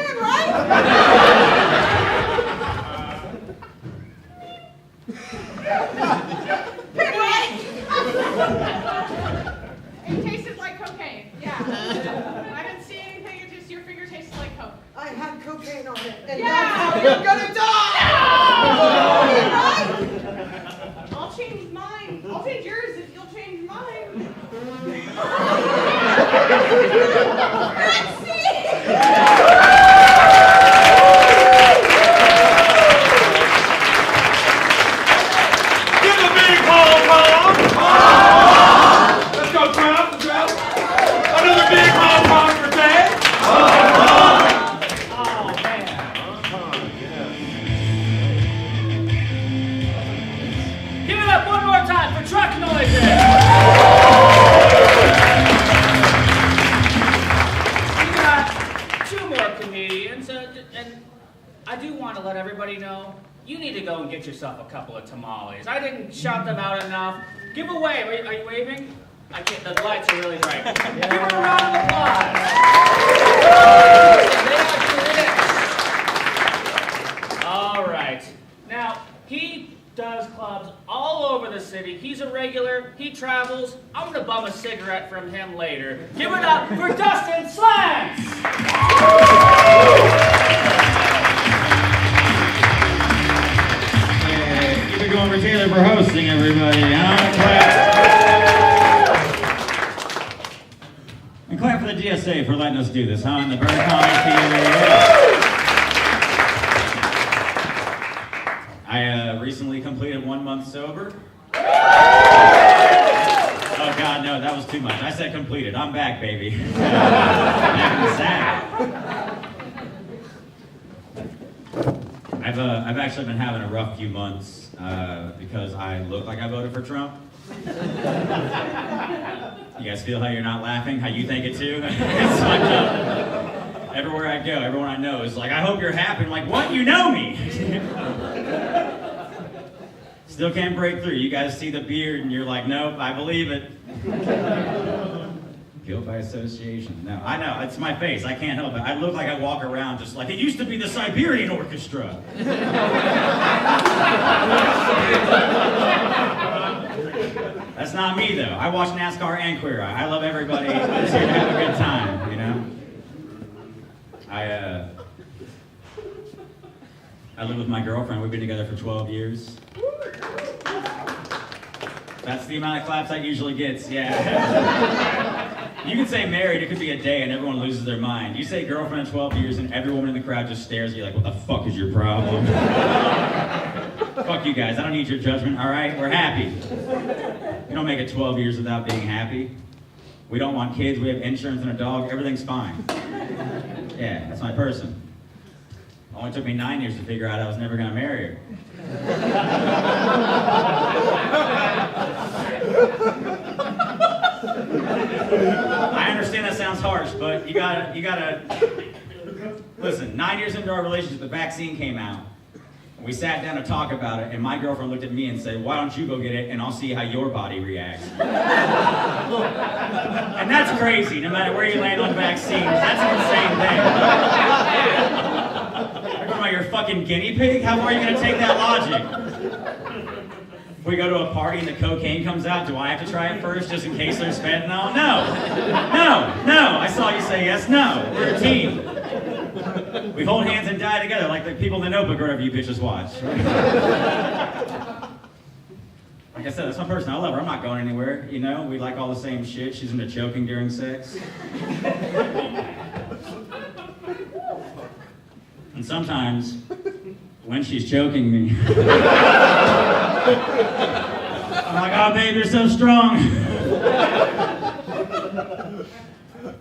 Speaker 1: It tasted like cocaine. Yeah. I didn't see anything. It just your finger tasted like coke.
Speaker 6: I had cocaine on it, and
Speaker 1: Yeah.
Speaker 6: that's how you're gonna die!
Speaker 1: No!
Speaker 2: mind. So, and I do want to let everybody know, you need to go and get yourself a couple of tamales. I didn't shout them out enough. Give away. Are you waving? I can't. The lights are really bright. Give her a round of applause. All right. Now, he does clubs all over the city. He's a regular. He travels. I'm going to bum a cigarette from him later. Give it up for Dustin Slentz!
Speaker 15: Yeah, keep it going for Taylor for hosting, everybody. And clap for the DSA for letting us do this, huh? And the Burn Comics Theater. I recently completed 1 month sober. Oh God, no, that was too much. I said completed. I'm back, baby. Back in the sack. I've actually been having a rough few months because I look like I voted for Trump. You guys feel how you're not laughing? How you think it too? It's like, everywhere I go, everyone I know is like, I hope you're happy. I'm like, what? You know me. Still can't break through. You guys see the beard and you're like, nope, I believe it. Guilt by association. No, I know, it's my face. I can't help it. I look like I walk around just like, it used to be the Siberian Orchestra. That's not me though. I watch NASCAR and Queer Eye. I love everybody. I'm just here to have a good time, you know? I live with my girlfriend. We've been together for 12 years. That's the amount of claps I usually get, yeah. You can say married, it could be a day and everyone loses their mind. You say girlfriend 12 years and every woman in the crowd just stares at you like, what the fuck is your problem? Fuck you guys, I don't need your judgment, all right? We're happy. We don't make it 12 years without being happy. We don't want kids, we have insurance and a dog, everything's fine. Yeah, that's my person. Only took me 9 years to figure out I was never gonna marry her. I understand that sounds harsh, but you gotta, listen, 9 years into our relationship, the vaccine came out. We sat down to talk about it, and my girlfriend looked at me and said, why don't you go get it, and I'll see how your body reacts. And that's crazy, no matter where you land on vaccines. That's an insane thing. You're talking about your fucking guinea pig? How far are you going to take that logic? If we go to a party and the cocaine comes out, do I have to try it first just in case there's fentanyl? No. I saw you say yes, no. We're a team. We hold hands and die together like the people in The Notebook or whatever you bitches watch. Like I said, that's my person. I love her. I'm not going anywhere. You know, we like all the same shit. She's into choking during sex. And sometimes, when she's choking me, I'm like, oh babe, you're so strong.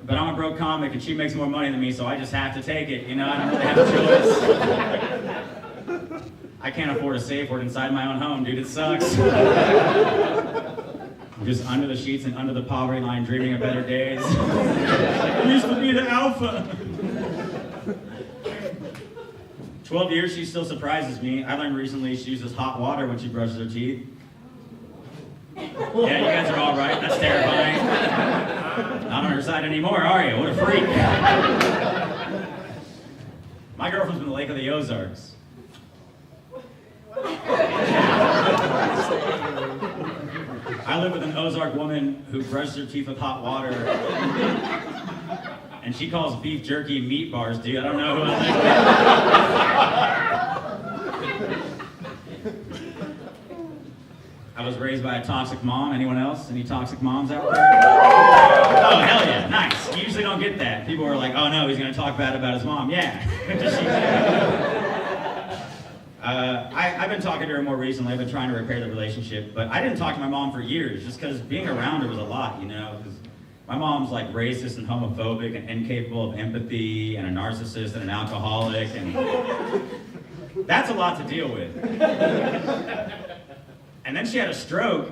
Speaker 15: But I'm a broke comic and she makes more money than me, so I just have to take it, you know? I don't really have a choice. I can't afford a safe word inside my own home, dude, it sucks. I'm just under the sheets and under the poverty line dreaming of better days. I used to be the alpha. 12 years, she still surprises me. I learned recently she uses hot water when she brushes her teeth. Yeah, you guys are all right. That's terrifying. Not on her side anymore, are you? What a freak. My girlfriend's been in the Lake of the Ozarks. I live with an Ozark woman who brushes her teeth with hot water. And she calls beef jerky meat bars, dude. I don't know who I live with. I was raised by a toxic mom. Anyone else? Any toxic moms out there? Oh, hell yeah. Nice. You usually don't get that. People are like, oh no, he's going to talk bad about his mom. Yeah. I've been talking to her more recently. I've been trying to repair the relationship. But I didn't talk to my mom for years just because being around her was a lot, you know? Because my mom's like racist and homophobic and incapable of empathy and a narcissist and an alcoholic. And that's a lot to deal with. And then she had a stroke.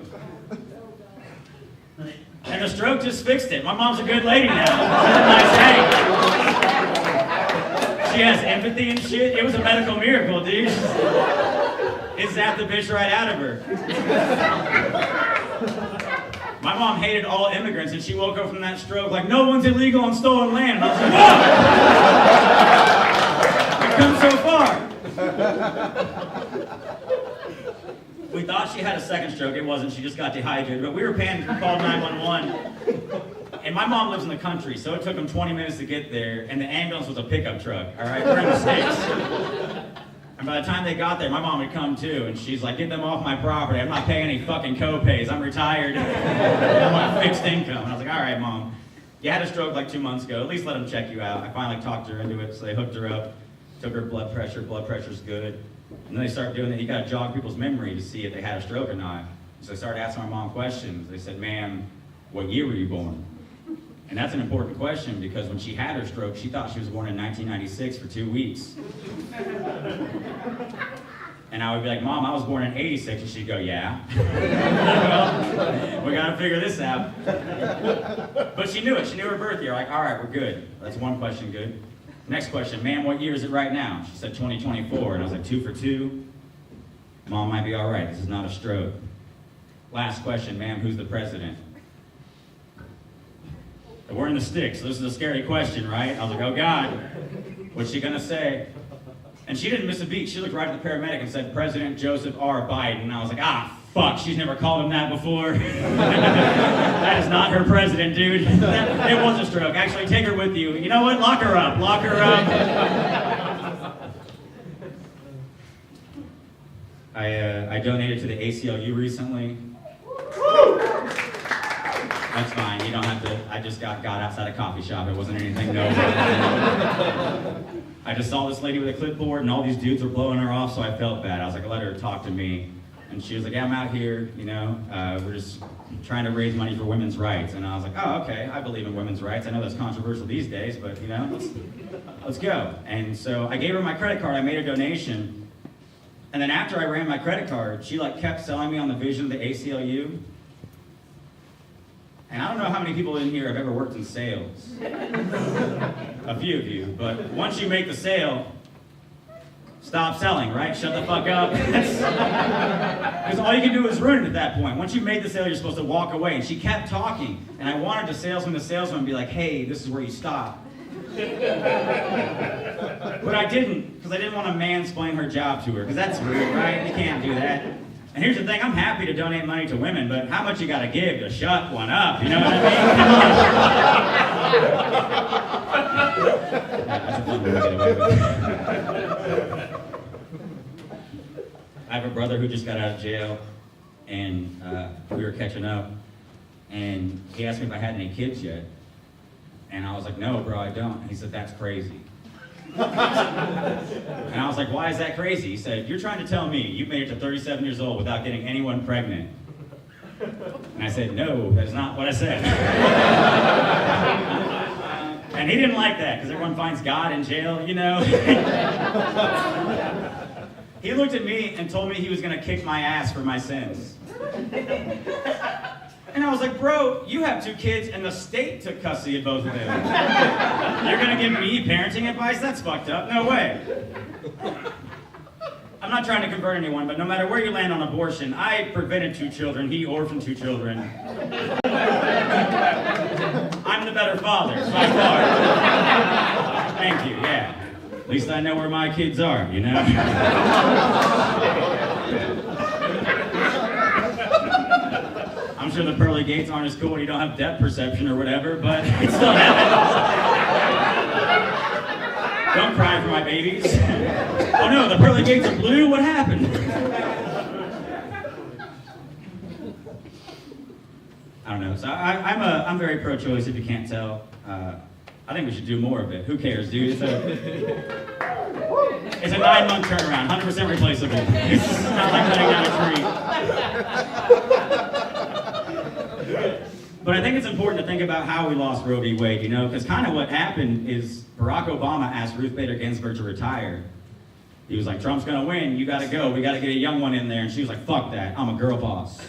Speaker 15: And the stroke just fixed it. My mom's a good lady now. She had a nice day. she has empathy and shit. It was a medical miracle, dude. It zapped the bitch right out of her. My mom hated all immigrants, and she woke up from that stroke like, no one's illegal on stolen land. And I was like, whoa! We've come so far. We thought she had a second stroke. It wasn't. She just got dehydrated. But we were panicked and called 911. And my mom lives in the country, so it took them 20 minutes to get there, and the ambulance was a pickup truck, all right? We're in the States. And by the time they got there, my mom had come too, and she's like, get them off my property. I'm not paying any fucking co-pays. I'm retired. I'm on fixed income. And I was like, all right, Mom. You had a stroke like 2 months ago. At least let them check you out. I finally talked her into it, so they hooked her up, took her blood pressure. Blood pressure's good. And then they started doing that. You got to jog people's memory to see if they had a stroke or not. So they started asking my mom questions. They said, ma'am, what year were you born? And that's an important question because when she had her stroke, she thought she was born in 1996 for 2 weeks. And I would be like, Mom, I was born in 86. And she'd go, yeah. Well, we gotta figure this out. But she knew it. She knew her birth year. Like, all right, we're good. That's one question good. Next question, ma'am, what year is it right now? She said 2024. And I was like, 2 for 2. Mom might be all right. This is not a stroke. Last question, ma'am, who's the president? We're in the sticks, so this is a scary question, right? I was like, oh God, what's she gonna say? And she didn't miss a beat. She looked right at the paramedic and said, President Joseph R. Biden. And I was like, ah, fuck, she's never called him that before. That is not her president, dude. It was a stroke. Actually, take her with you. You know what? Lock her up. Lock her up. I donated to the ACLU recently. That's fine, you don't have to, I just got outside a coffee shop, it wasn't anything noble. I just saw this lady with a clipboard and all these dudes were blowing her off, so I felt bad. I was like, let her talk to me. And she was like, yeah, I'm out here, you know, we're just trying to raise money for women's rights. And I was like, oh, okay, I believe in women's rights. I know that's controversial these days, but you know, let's go. And so I gave her my credit card, I made a donation. And then after I ran my credit card, she like kept selling me on the vision of the ACLU. And I don't know how many people in here have ever worked in sales. A few of you, but once you make the sale, stop selling, right? Shut the fuck up. Because all you can do is ruin it at that point. Once you made the sale, you're supposed to walk away. And she kept talking, and I wanted the salesman be like, hey, this is where you stop. But I didn't, because I didn't want to mansplain her job to her, because that's rude, right? You can't do that. And here's the thing, I'm happy to donate money to women, but how much you gotta give to shut one up, you know what I mean? That's a fun way to get away with it. I have a brother who just got out of jail, and we were catching up, and he asked me if I had any kids yet. And I was like, no, bro, I don't. And he said, that's crazy. And I was like, why is that crazy? He said, you're trying to tell me you made it to 37 years old without getting anyone pregnant. And I said, no, that is not what I said. And he didn't like that, because everyone finds God in jail, you know? He looked at me and told me he was gonna kick my ass for my sins. And I was like, bro, you have 2 kids and the state took custody of both of them. You're gonna give me parenting advice? That's fucked up. No way. I'm not trying to convert anyone, but no matter where you land on abortion, I prevented 2 children, he orphaned 2 children. I'm the better father, by far. Thank you, yeah. At least I know where my kids are, you know? I'm sure the pearly gates aren't as cool when you don't have depth perception or whatever, but it still happens. Don't cry for my babies. Oh no, the pearly gates are blue? What happened? I don't know. So I'm very pro-choice if you can't tell. I think we should do more of it. Who cares, dude? It's a 9-month turnaround, 100% replaceable. It's not like cutting down a tree. But I think it's important to think about how we lost Roe v. Wade, you know, because kind of what happened is Barack Obama asked Ruth Bader Ginsburg to retire. He was like, Trump's gonna win, you gotta go, we gotta get a young one in there. And she was like, fuck that, I'm a girl boss.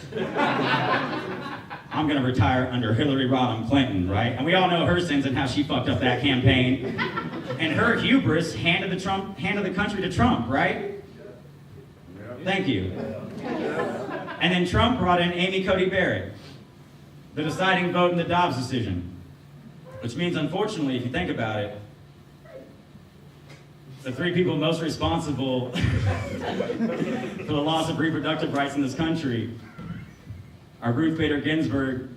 Speaker 15: I'm gonna retire under Hillary Rodham Clinton, right? And we all know her sins and how she fucked up that campaign. And her hubris handed the country to Trump, right? Thank you. And then Trump brought in Amy Coney Barrett, the deciding vote in the Dobbs decision. Which means, unfortunately, if you think about it, the three people most responsible for the loss of reproductive rights in this country are Ruth Bader Ginsburg,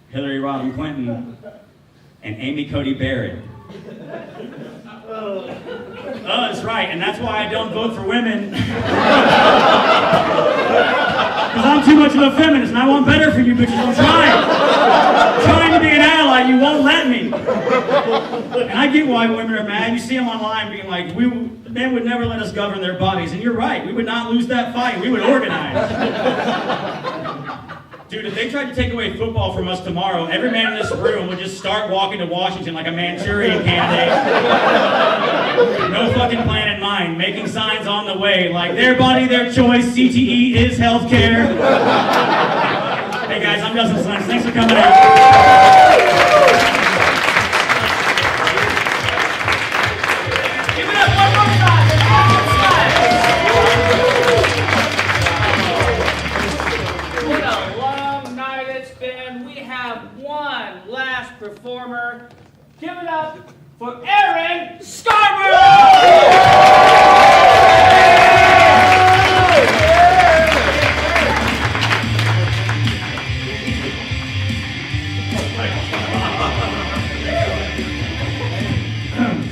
Speaker 15: Hillary Rodham Clinton, and Amy Coney Barrett. Oh, that's right, and that's why I don't vote for women. Because I'm too much of a feminist, and I want better for you bitches. I'm trying to be an ally, you won't let me. And I get why women are mad. You see them online being like, men would never let us govern their bodies. And you're right, we would not lose that fight. We would organize. Dude, if they tried to take away football from us tomorrow, every man in this room would just start walking to Washington like a Manchurian candidate. No fucking plan in mind, making signs on the way like, their body, their choice, CTE is healthcare. Hey guys, I'm Dustin Slentz. Thanks for coming out.
Speaker 2: Give it up one more time. What a long night it's been. We have one last performer. Give it up for Aaron Scarbrough!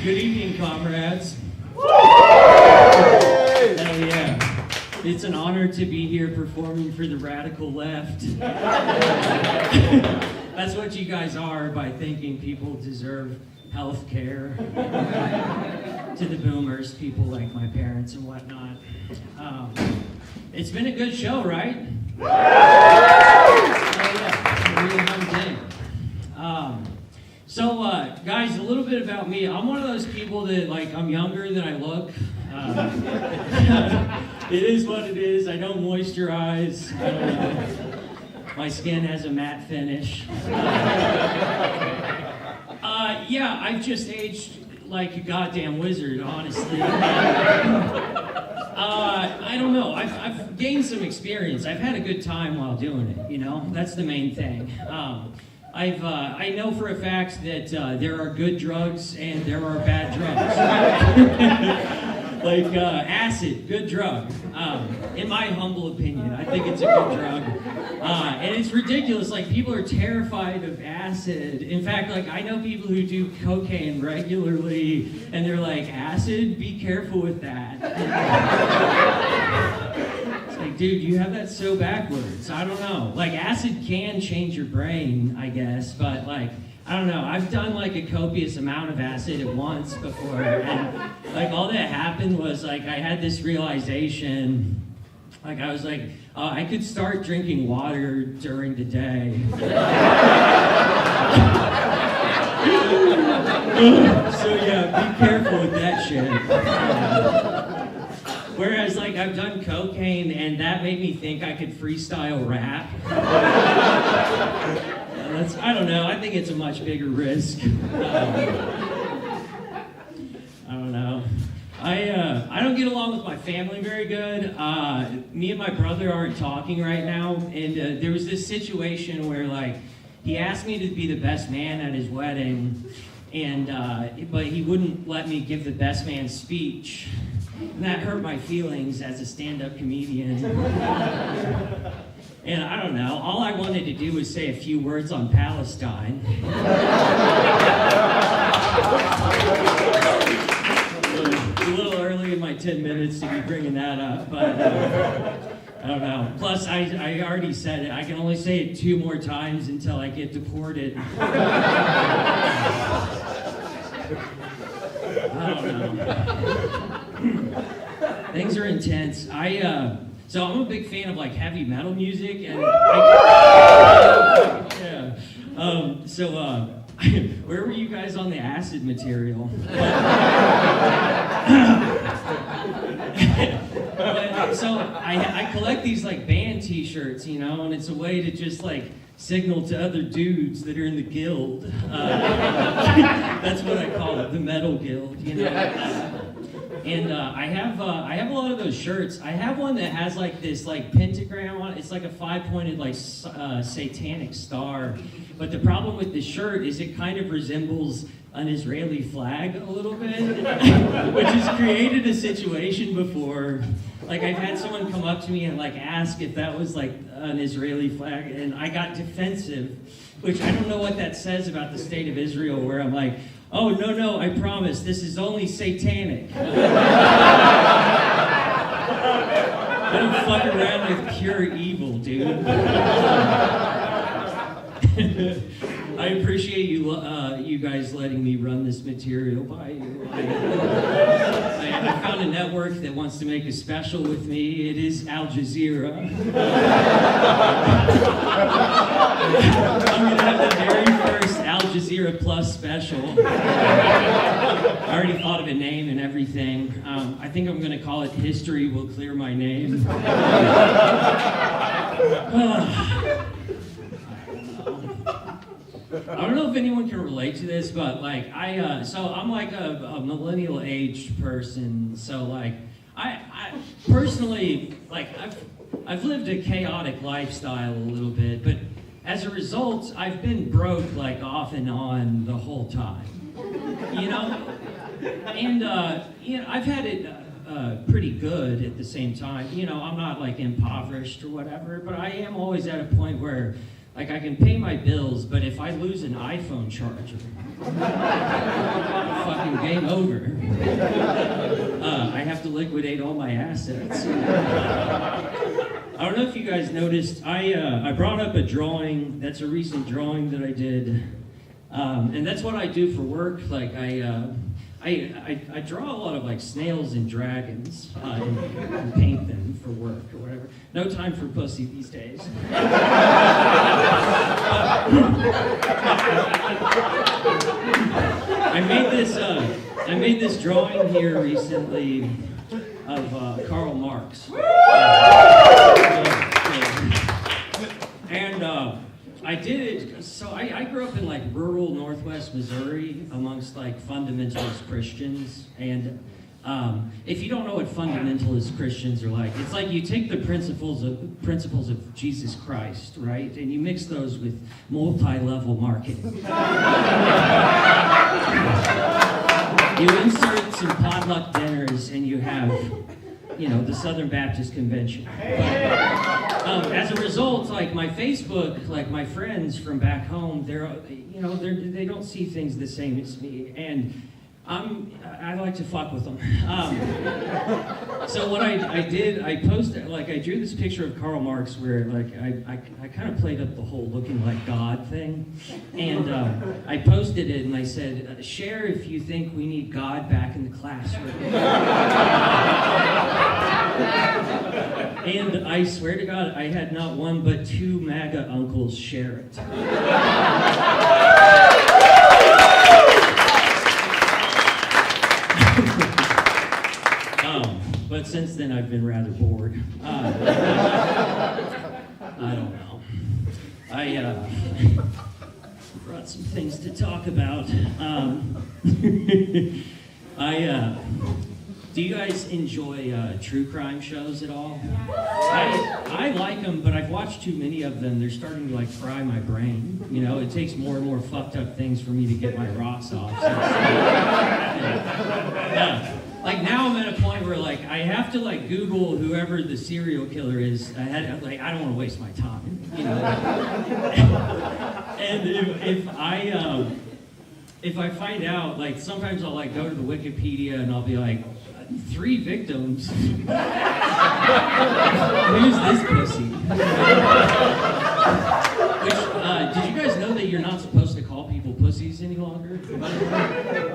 Speaker 16: Good evening, comrades. Hell yeah. It's an honor to be here performing for the radical left. That's what you guys are by thinking people deserve health care. To the boomers, people like my parents and whatnot. It's been a good show, right? Oh yeah, really fun thing. So, guys, a little bit about me. I'm one of those people that, like, I'm younger than I look. It is what it is. I don't moisturize. I don't know. My skin has a matte finish. Yeah, I've just aged like a goddamn wizard, honestly. I don't know. I've gained some experience. I've had a good time while doing it, you know? That's the main thing. I know for a fact that there are good drugs and there are bad drugs. Like acid, good drug. In my humble opinion, I think it's a good drug. And it's ridiculous, like people are terrified of acid. In fact, like I know people who do cocaine regularly and they're like, acid, be careful with that. It's like, dude, you have that so backwards. I don't know. Like acid can change your brain, I guess, but like, I don't know, I've done like a copious amount of acid at once before, and like all that happened was like I had this realization, like I was like, oh, I could start drinking water during the day. So yeah, be careful with that shit. Whereas like I've done cocaine and that made me think I could freestyle rap. I don't know, I think it's a much bigger risk. I don't know. I don't get along with my family very good. Me and my brother aren't talking right now, and there was this situation where like, he asked me to be the best man at his wedding, and but he wouldn't let me give the best man speech. And that hurt my feelings as a stand-up comedian. And I don't know, all I wanted to do was say a few words on Palestine. A little early in my 10 minutes to be bringing that up, but I don't know. Plus, I already said it. I can only say it 2 more times until I get deported. I don't know. Things are intense. So I'm a big fan of like heavy metal music, and where were you guys on the acid material? So I collect these like band t-shirts. shirts, you know, and it's a way to just like signal to other dudes that are in the guild. That's what I call it, the metal guild, you know. And I have a lot of those shirts. I have one that has like this like pentagram on it. It's like a 5-pointed like satanic star. But the problem with the shirt is it kind of resembles an Israeli flag a little bit, which has created a situation before. Like I've had someone come up to me and like ask if that was like an Israeli flag, and I got defensive, which I don't know what that says about the state of Israel, where I'm like, oh, no, I promise, this is only satanic. I don't fuck around with pure evil, dude. I appreciate you guys letting me run this material by you. I found a network that wants to make a special with me. It is Al Jazeera. I'm going to have the very first Al Jazeera Plus special. I already thought of a name and everything. I think I'm going to call it History Will Clear My Name. I don't know if anyone can relate to this, but like so I'm like a millennial aged person. So like I personally like I've lived a chaotic lifestyle a little bit, but as a result, I've been broke like off and on the whole time. You know, and you know I've had it pretty good at the same time. You know, I'm not like impoverished or whatever, but I am always at a point where like I can pay my bills, but if I lose an iPhone charger, fucking game over. I have to liquidate all my assets. I don't know if you guys noticed, I brought up a drawing. That's a recent drawing that I did, and that's what I do for work. Like I draw a lot of like snails and dragons and paint them for work or whatever. No time for pussy these days. I made this drawing here recently of Karl Marx. And I did it, so I grew up in like rural northwest Missouri amongst like fundamentalist Christians, and if you don't know what fundamentalist Christians are like, it's like you take the principles of Jesus Christ, right, and you mix those with multi-level marketing. You insert some potluck dinners, and you have, you know, the Southern Baptist Convention. As a result, like my Facebook, like my friends from back home, they don't see things the same as me, and I like to fuck with them. So what I did, I posted, like I drew this picture of Karl Marx where like I kind of played up the whole looking like God thing, and I posted it and I said, share if you think we need God back in the classroom. And I swear to God, I had not one but 2 MAGA uncles share it. But since then, I've been rather bored. I don't know. I brought some things to talk about. Do you guys enjoy true crime shows at all? I like them, but I've watched too many of them. They're starting to like fry my brain. You know, it takes more and more fucked up things for me to get my rocks off. So like now I'm at a point where like I have to like Google whoever the serial killer is. I don't want to waste my time, you know. And if I find out, like sometimes I'll like go to the Wikipedia and I'll be like, 3 victims. Who's this pussy? Did you guys know that you're not supposed to call people pussies any longer?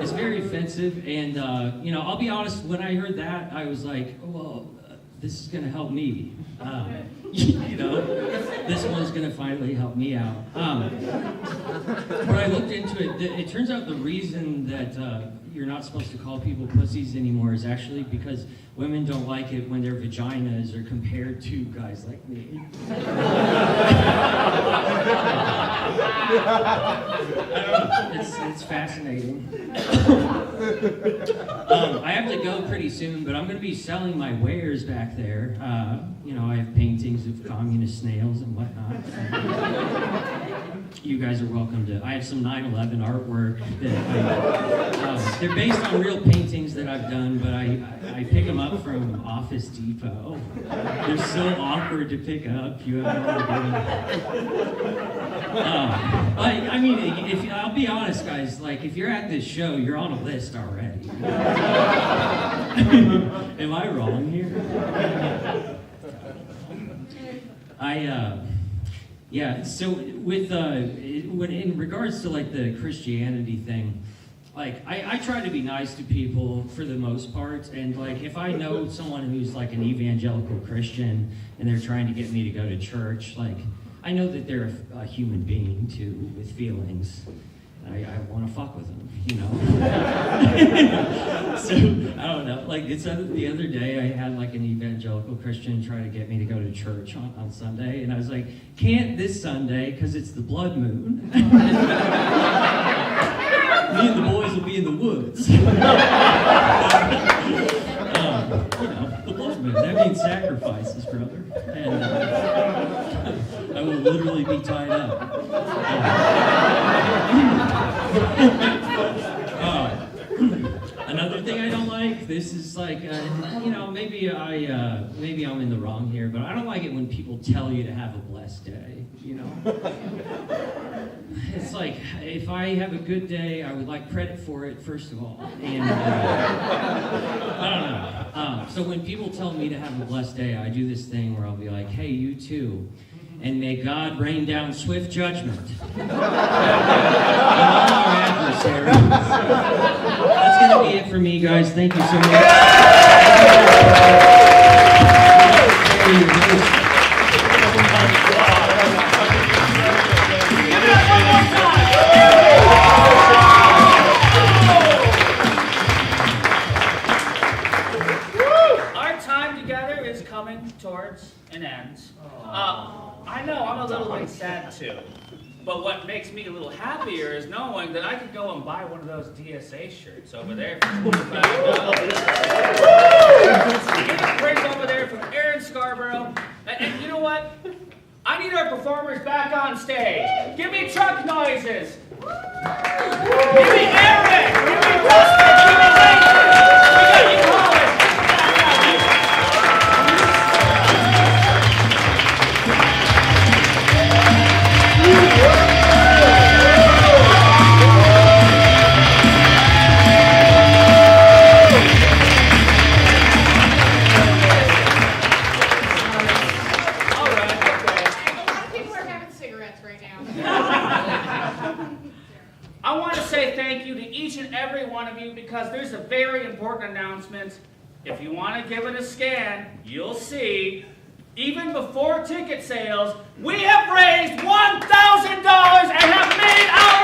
Speaker 16: It's very offensive, and you know, I'll be honest. When I heard that, I was like, oh, well, this is gonna help me. You know, this one's gonna finally help me out. But I looked into it. It turns out the reason that you're not supposed to call people pussies anymore is actually because women don't like it when their vaginas are compared to guys like me. It's fascinating. I have to go pretty soon, but I'm going to be selling my wares back there. I have paintings of communist snails and whatnot. You guys are welcome to. I have some 9/11 artwork that they're based on real paintings that I've done, but I pick them up from Office Depot. They're so awkward to pick up. You have no idea. I mean, I'll be honest, guys. Like, if you're at this show, you're on a list already. Am I wrong here? So with when in regards to like the Christianity thing, like I try to be nice to people for the most part, and like if I know someone who's like an evangelical Christian and they're trying to get me to go to church, like I know that they're a human being too with feelings. I want to fuck with them, you know. So I don't know. Like the other day, I had like an evangelical Christian try to get me to go to church on Sunday, and I was like, "Can't this Sunday because it's the blood moon." Me and the boys will be in the woods. The blood moon. That means sacrifices, brother. And I will literally be tied up. Another thing I don't like, this is like, maybe I'm in the wrong here, but I don't like it when people tell you to have a blessed day, you know? It's like, if I have a good day, I would like credit for it, first of all. And I don't know. So when people tell me to have a blessed day, I do this thing where I'll be like, hey, you too. And may God rain down swift judgment on all our adversaries. That's going to be it for me, guys. Thank you so much.
Speaker 2: Our time together is coming towards an end. I know, I'm a little bit sad too. But what makes me a little happier is knowing that I could go and buy one of those DSA shirts over there for $25. Get a print over there from Aaron Scarbrough. And you know what? I need our performers back on stage. Give me truck noises. Give me Aaron. Give me Dustin. Give me Nathan. We got U-Hollers. I want to say thank you to each and every one of you because there's a very important announcement. If you want to give it a scan, you'll see, even before ticket sales, we have raised $1,000 and have made our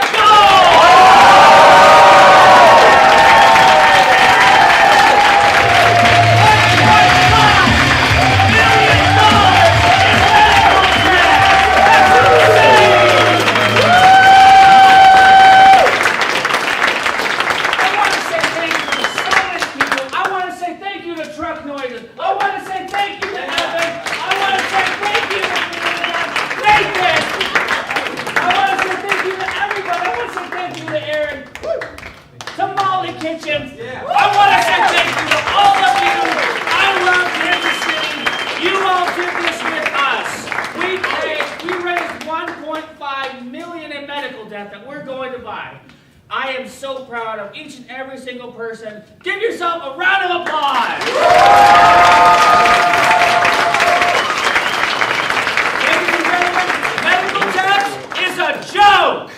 Speaker 2: kitchens. Yeah. I want to say thank you to all of you. I love Kansas City. You all did this with us. We raised $1.5 million in medical debt that we're going to buy. I am so proud of each and every single person. Give yourself a round of applause. Ladies and gentlemen, medical debt is a joke.